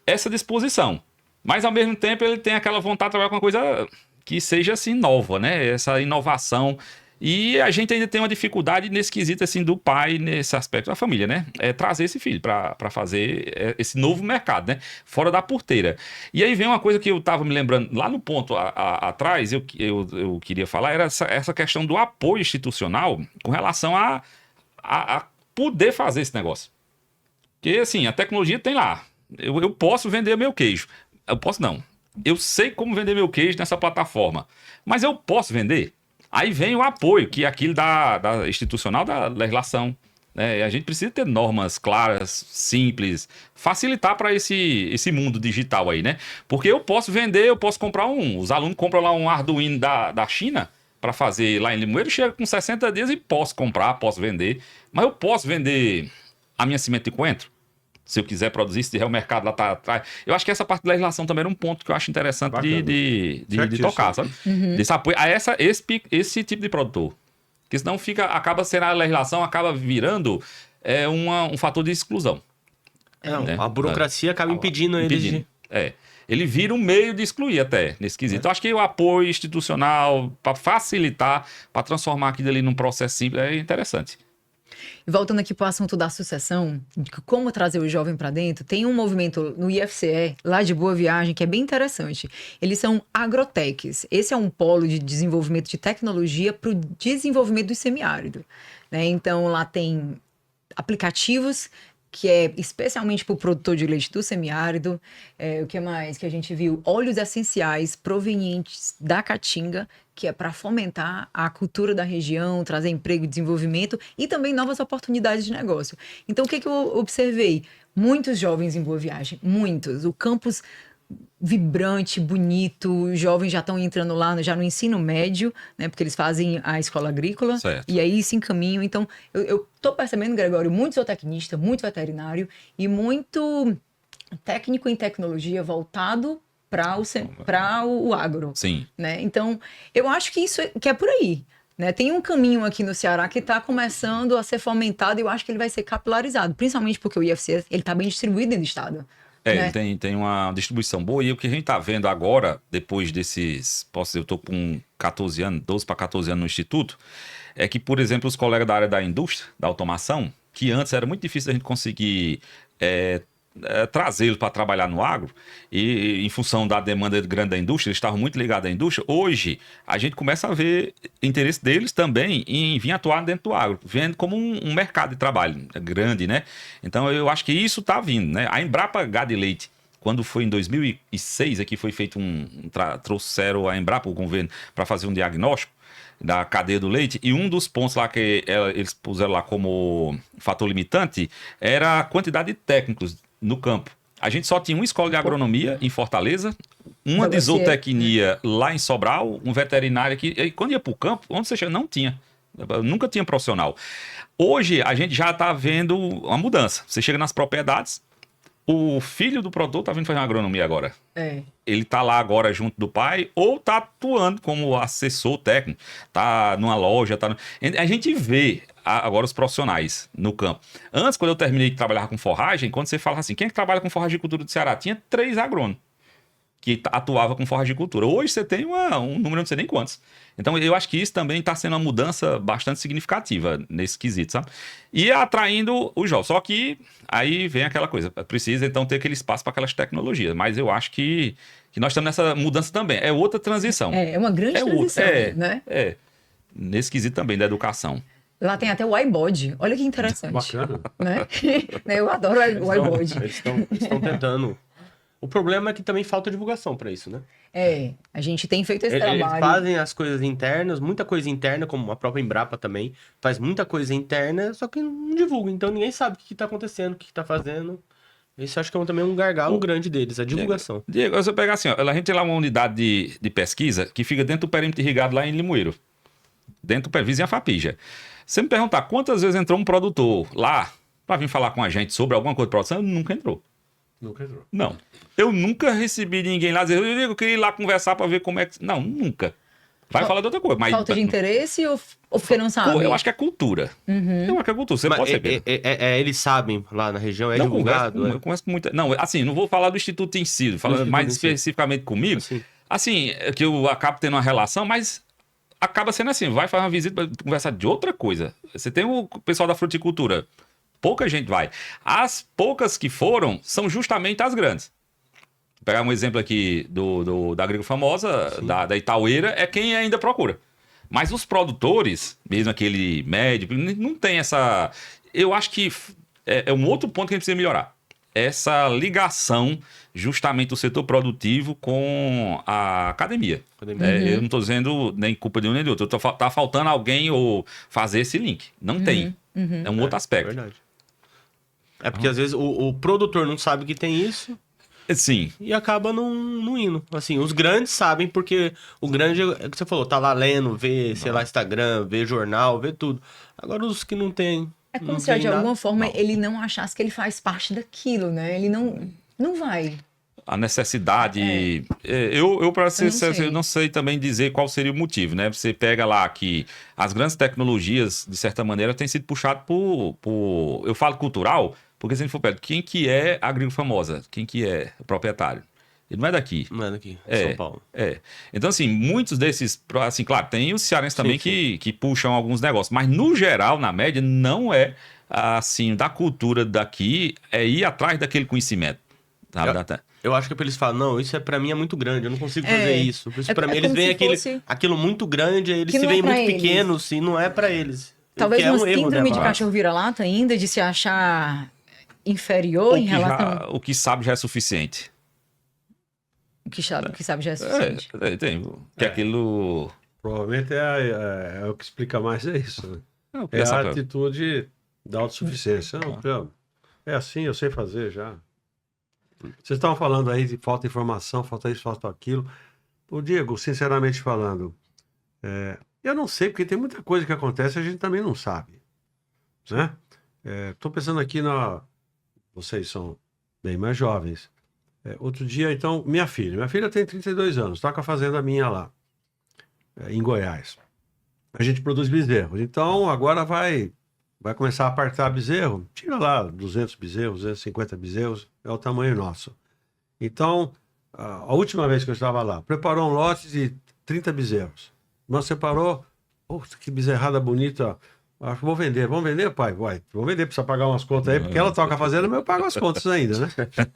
essa disposição, mas ao mesmo tempo ele tem aquela vontade de trabalhar com uma coisa que seja assim nova, né? Essa inovação. E a gente ainda tem uma dificuldade nesse quesito assim, do pai, nesse aspecto da família, né? Trazer esse filho para fazer esse novo mercado, né? Fora da porteira. E aí vem uma coisa que eu estava me lembrando, lá no ponto atrás, eu queria falar, era essa questão do apoio institucional com relação a poder fazer esse negócio. Porque, assim, a tecnologia tem lá. Eu posso vender meu queijo. Eu posso não. Eu sei como vender meu queijo nessa plataforma. Mas eu posso vender? Aí vem o apoio, que é aquilo da institucional da legislação. A gente precisa ter normas claras, simples, facilitar para esse mundo digital aí, né? Porque eu posso vender, eu posso comprar os alunos compram lá um Arduino da China para fazer lá em Limoeiro, chega com 60 dias e posso comprar, posso vender. Mas eu posso vender a minha semente de coentro? Se eu quiser produzir, se o mercado lá está atrás. Eu acho que essa parte da legislação também era um ponto que eu acho interessante de tocar, sabe? Desse apoio a esse tipo de produtor. Porque senão acaba sendo a legislação, acaba virando um fator de exclusão. Né? A burocracia acaba impedindo ele. Ele vira um meio de excluir até, nesse quesito. Então, acho que o apoio institucional, para facilitar, para transformar aquilo ali num processo simples, é interessante. E voltando aqui para o assunto da sucessão, de como trazer o jovem para dentro, tem um movimento no IFCE, lá de Boa Viagem, que é bem interessante. Eles são agrotechs. Esse é um polo de desenvolvimento de tecnologia para o desenvolvimento do semiárido. Né? Então, lá tem aplicativos que é especialmente para o produtor de leite do semiárido. O que mais que a gente viu? Óleos essenciais provenientes da caatinga, que é para fomentar a cultura da região, trazer emprego e desenvolvimento e também novas oportunidades de negócio. Então, o que eu observei? Muitos jovens em Boa Viagem, muitos. O campus vibrante, bonito, os jovens já estão entrando lá já no ensino médio, né, porque eles fazem a escola agrícola, certo. E aí se encaminham. Então, eu estou percebendo, Gregório, muito zootecnista, muito veterinário e muito técnico em tecnologia voltado para o agro. Sim. Né? Então, eu acho que isso que é por aí. Né? Tem um caminho aqui no Ceará que está começando a ser fomentado e eu acho que ele vai ser capilarizado, principalmente porque o IFC está bem distribuído dentro do estado. Né? Ele tem uma distribuição boa e o que a gente está vendo agora, depois desses, eu estou com 14 anos, 12 para 14 anos no Instituto, é que, por exemplo, os colegas da área da indústria, da automação, que antes era muito difícil a gente conseguir trazê-los para trabalhar no agro, e em função da demanda grande da indústria, eles estavam muito ligados à indústria. Hoje, a gente começa a ver interesse deles também em vir atuar dentro do agro, vendo como um mercado de trabalho grande, né? Então, eu acho que isso está vindo, né? A Embrapa Gado e Leite, quando foi em 2006, aqui foi feito trouxeram a Embrapa, o governo, para fazer um diagnóstico da cadeia do leite, e um dos pontos lá que eles puseram lá como fator limitante era a quantidade de técnicos no campo. A gente só tinha uma escola de agronomia em Fortaleza, uma de zootecnia lá em Sobral, um veterinário aqui. E quando ia para o campo, onde você chega, não tinha. Nunca tinha profissional. Hoje, a gente já está vendo uma mudança. Você chega nas propriedades, o filho do produtor está vindo fazer uma agronomia agora. Ele está lá agora junto do pai ou está atuando como assessor técnico, está numa loja. A gente vê agora os profissionais no campo. Antes, quando eu terminei de trabalhar com forragem, quando você fala assim, quem é que trabalha com forragicultura do Ceará? Tinha 3 agrônomos que atuava com forragicultura. Hoje você tem um número, não sei nem quantos. Então, eu acho que isso também está sendo uma mudança bastante significativa nesse quesito, sabe? E atraindo os jovens. Só que aí vem aquela coisa, precisa então ter aquele espaço para aquelas tecnologias. Mas eu acho que nós estamos nessa mudança também. É outra transição. É uma grande transição, né? Nesse quesito também da educação. Lá tem até o iBody. Olha que interessante. Bacana. Né? Eu adoro o iBody. Eles estão tentando. O problema é que também falta divulgação para isso, né? A gente tem feito esse trabalho. Eles fazem as coisas internas, muita coisa interna, como a própria Embrapa também, faz muita coisa interna, só que não divulga. Então ninguém sabe o que está acontecendo, o que está fazendo. Isso acho que é também um gargalo grande deles, a divulgação. Diego, se eu pegar assim, a gente tem lá uma unidade de pesquisa que fica dentro do perímetro irrigado lá em Limoeiro. Dentro do vizinho a Fapija. Se você me perguntar quantas vezes entrou um produtor lá para vir falar com a gente sobre alguma coisa de produção, nunca entrou. Nunca entrou. Não. Eu nunca recebi ninguém lá dizer, eu queria ir lá conversar para ver como é que... Não, nunca. Vai falar de outra coisa. Mas... Falta de interesse ou porque não sabe? Eu acho que é cultura. Eu acho que é cultura. Você pode saber. Eles sabem lá na região, não, divulgado? Eu converso com muita... Não, assim, não vou falar do Instituto em si, falando mais especificamente comigo. Assim, que eu acabo tendo uma relação, mas acaba sendo assim, vai fazer uma visita para conversar de outra coisa. Você tem o pessoal da fruticultura, pouca gente vai. As poucas que foram são justamente as grandes. Vou pegar um exemplo aqui da Agrigo Famosa, da Itaueira, é quem ainda procura. Mas os produtores, mesmo aquele médio, não tem essa... Eu acho que é um outro ponto que a gente precisa melhorar. Essa ligação justamente do setor produtivo com a academia. Eu não estou dizendo nem culpa de um nem de outro. Está faltando alguém ou fazer esse link. Não tem. É um outro aspecto. É verdade. É porque às vezes o produtor não sabe que tem isso. Sim. E acaba não indo. Assim, os grandes sabem porque o grande, é o que você falou, tá lá lendo, vê, sei lá, Instagram, vê jornal, vê tudo. Agora os que não tem... É como se de alguma forma ele não achasse que ele faz parte daquilo, né? Ele não vai. A necessidade... para ser sincero, eu não sei também dizer qual seria o motivo, né? Você pega lá que as grandes tecnologias, de certa maneira, têm sido puxadas por... Eu falo cultural, porque se a gente for perto, quem que é a Agrigo Famosa? Quem que é o proprietário? Ele não é daqui. Não é daqui, é São Paulo. Então, assim, muitos desses... Assim, claro, tem os cearenses também que puxam alguns negócios, mas, no geral, na média, não é, assim, da cultura daqui, é ir atrás daquele conhecimento. Eu acho que eles falam, não, isso pra mim é muito grande, eu não consigo fazer isso. Por isso, pra mim, eles veem aquilo muito grande, eles se veem muito pequenos e não é pra eles. Talvez uma síndrome de cachorro vira-lata ainda, de se achar inferior em relação... O que sabe já é suficiente. O que sabe já é suficiente. Aquilo... Provavelmente é o que explica mais, é isso. Né? É a atitude da autossuficiência. Não, é assim, eu sei fazer já. Vocês estavam falando aí de falta de informação, falta isso, falta aquilo. Ô, Diego, sinceramente falando, eu não sei, porque tem muita coisa que acontece e a gente também não sabe. Né? Estou pensando aqui Vocês são bem mais jovens. Outro dia, então, minha filha tem 32 anos, está com a fazenda minha lá, em Goiás. A gente produz bezerros. Então, agora vai começar a apartar bezerro. Tira lá 200 bezerros, 250 bezerros, é o tamanho nosso. Então, a última vez que eu estava lá, preparou um lote de 30 bezerros. Nós separou, que bezerrada bonita. Acho que vou vender. Vamos vender, pai? Vai. Vamos vender, precisa pagar umas contas aí, porque ela toca a fazenda, mas eu pago as contas ainda, né?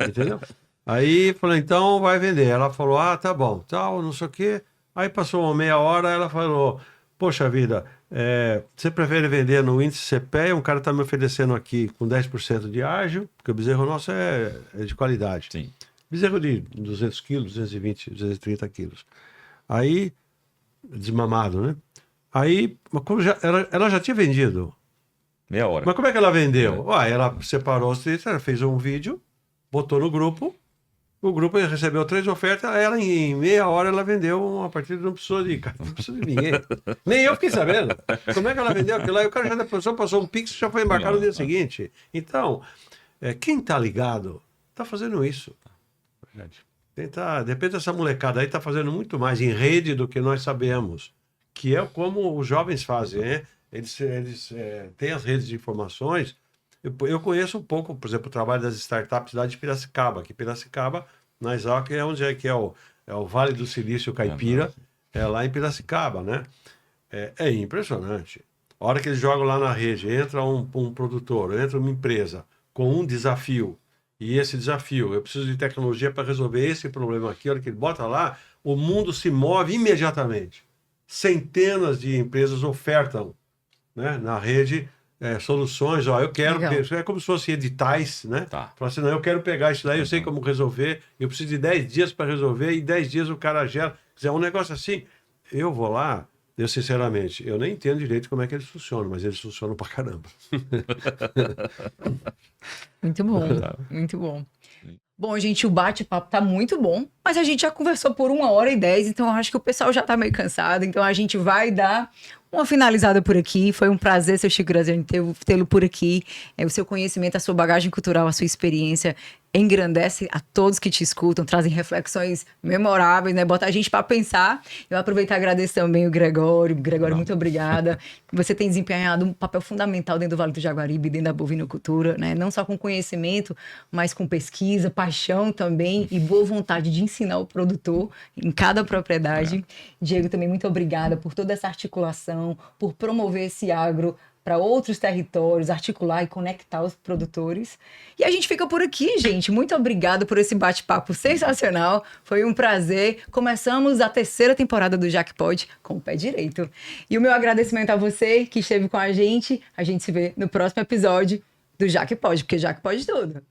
Entendeu? Aí, falei, então vai vender. Ela falou, tá bom, tal, não sei o quê. Aí passou uma meia hora, ela falou, poxa vida, você prefere vender no índice CPEA? Um cara está me oferecendo aqui com 10% de ágio, porque o bezerro nosso é de qualidade. Sim. Bezerro de 200 quilos, 220, 230 quilos. Aí, desmamado, né? Aí, como ela já tinha vendido. Meia hora. Mas como é que ela vendeu? Ela separou os 30, ela fez um vídeo, botou no grupo, o grupo recebeu 3 ofertas, ela em meia hora ela vendeu a partir de uma pessoa não precisa de ninguém. Nem eu fiquei sabendo. Como é que ela vendeu aquilo lá? E o cara já passou um pix e já foi embarcar no dia seguinte. Então, quem tá ligado tá fazendo isso. De repente essa molecada aí tá fazendo muito mais em rede do que nós sabemos. Que é como os jovens fazem, né? Eles têm as redes de informações. Eu conheço um pouco, por exemplo, o trabalho das startups lá de Piracicaba. Que Piracicaba, na Exalc, é onde é o Vale do Silício Caipira, lá em Piracicaba, né? É impressionante. A hora que eles jogam lá na rede, entra um produtor, entra uma empresa com um desafio, e esse desafio, eu preciso de tecnologia para resolver esse problema aqui, a hora que ele bota lá, o mundo se move imediatamente. Centenas de empresas ofertam, né, na rede soluções. Eu quero, é como se fossem editais, né? Tá. Fala assim, não, eu quero pegar isso daí, eu sei como resolver, eu preciso de 10 dias para resolver, e 10 dias o cara gera. Quer dizer, é um negócio assim. Eu vou lá, eu sinceramente, eu nem entendo direito como é que eles funcionam, mas eles funcionam pra caramba. Muito bom, muito bom. Bom, gente, o bate-papo tá muito bom, mas a gente já conversou por 1h10, então eu acho que o pessoal já tá meio cansado, então a gente vai dar uma finalizada por aqui. Foi um prazer, seu Chico Graziani, tê-lo por aqui. O seu conhecimento, a sua bagagem cultural, a sua experiência engrandece a todos que te escutam, trazem reflexões memoráveis, né? Bota a gente para pensar. Eu aproveito e agradeço também o Gregório. Gregório, muito obrigada. Você tem desempenhado um papel fundamental dentro do Vale do Jaguaribe, dentro da bovinocultura, né? Não só com conhecimento, mas com pesquisa, paixão também e boa vontade de ensinar o produtor em cada propriedade. Diego, também muito obrigada por toda essa articulação, por promover esse agro para outros territórios, articular e conectar os produtores. E a gente fica por aqui, gente. Muito obrigada por esse bate-papo sensacional. Foi um prazer. Começamos a 3ª temporada do JacPod com o pé direito. E o meu agradecimento a você que esteve com a gente. A gente se vê no próximo episódio do JacPod, porque Jac pode tudo.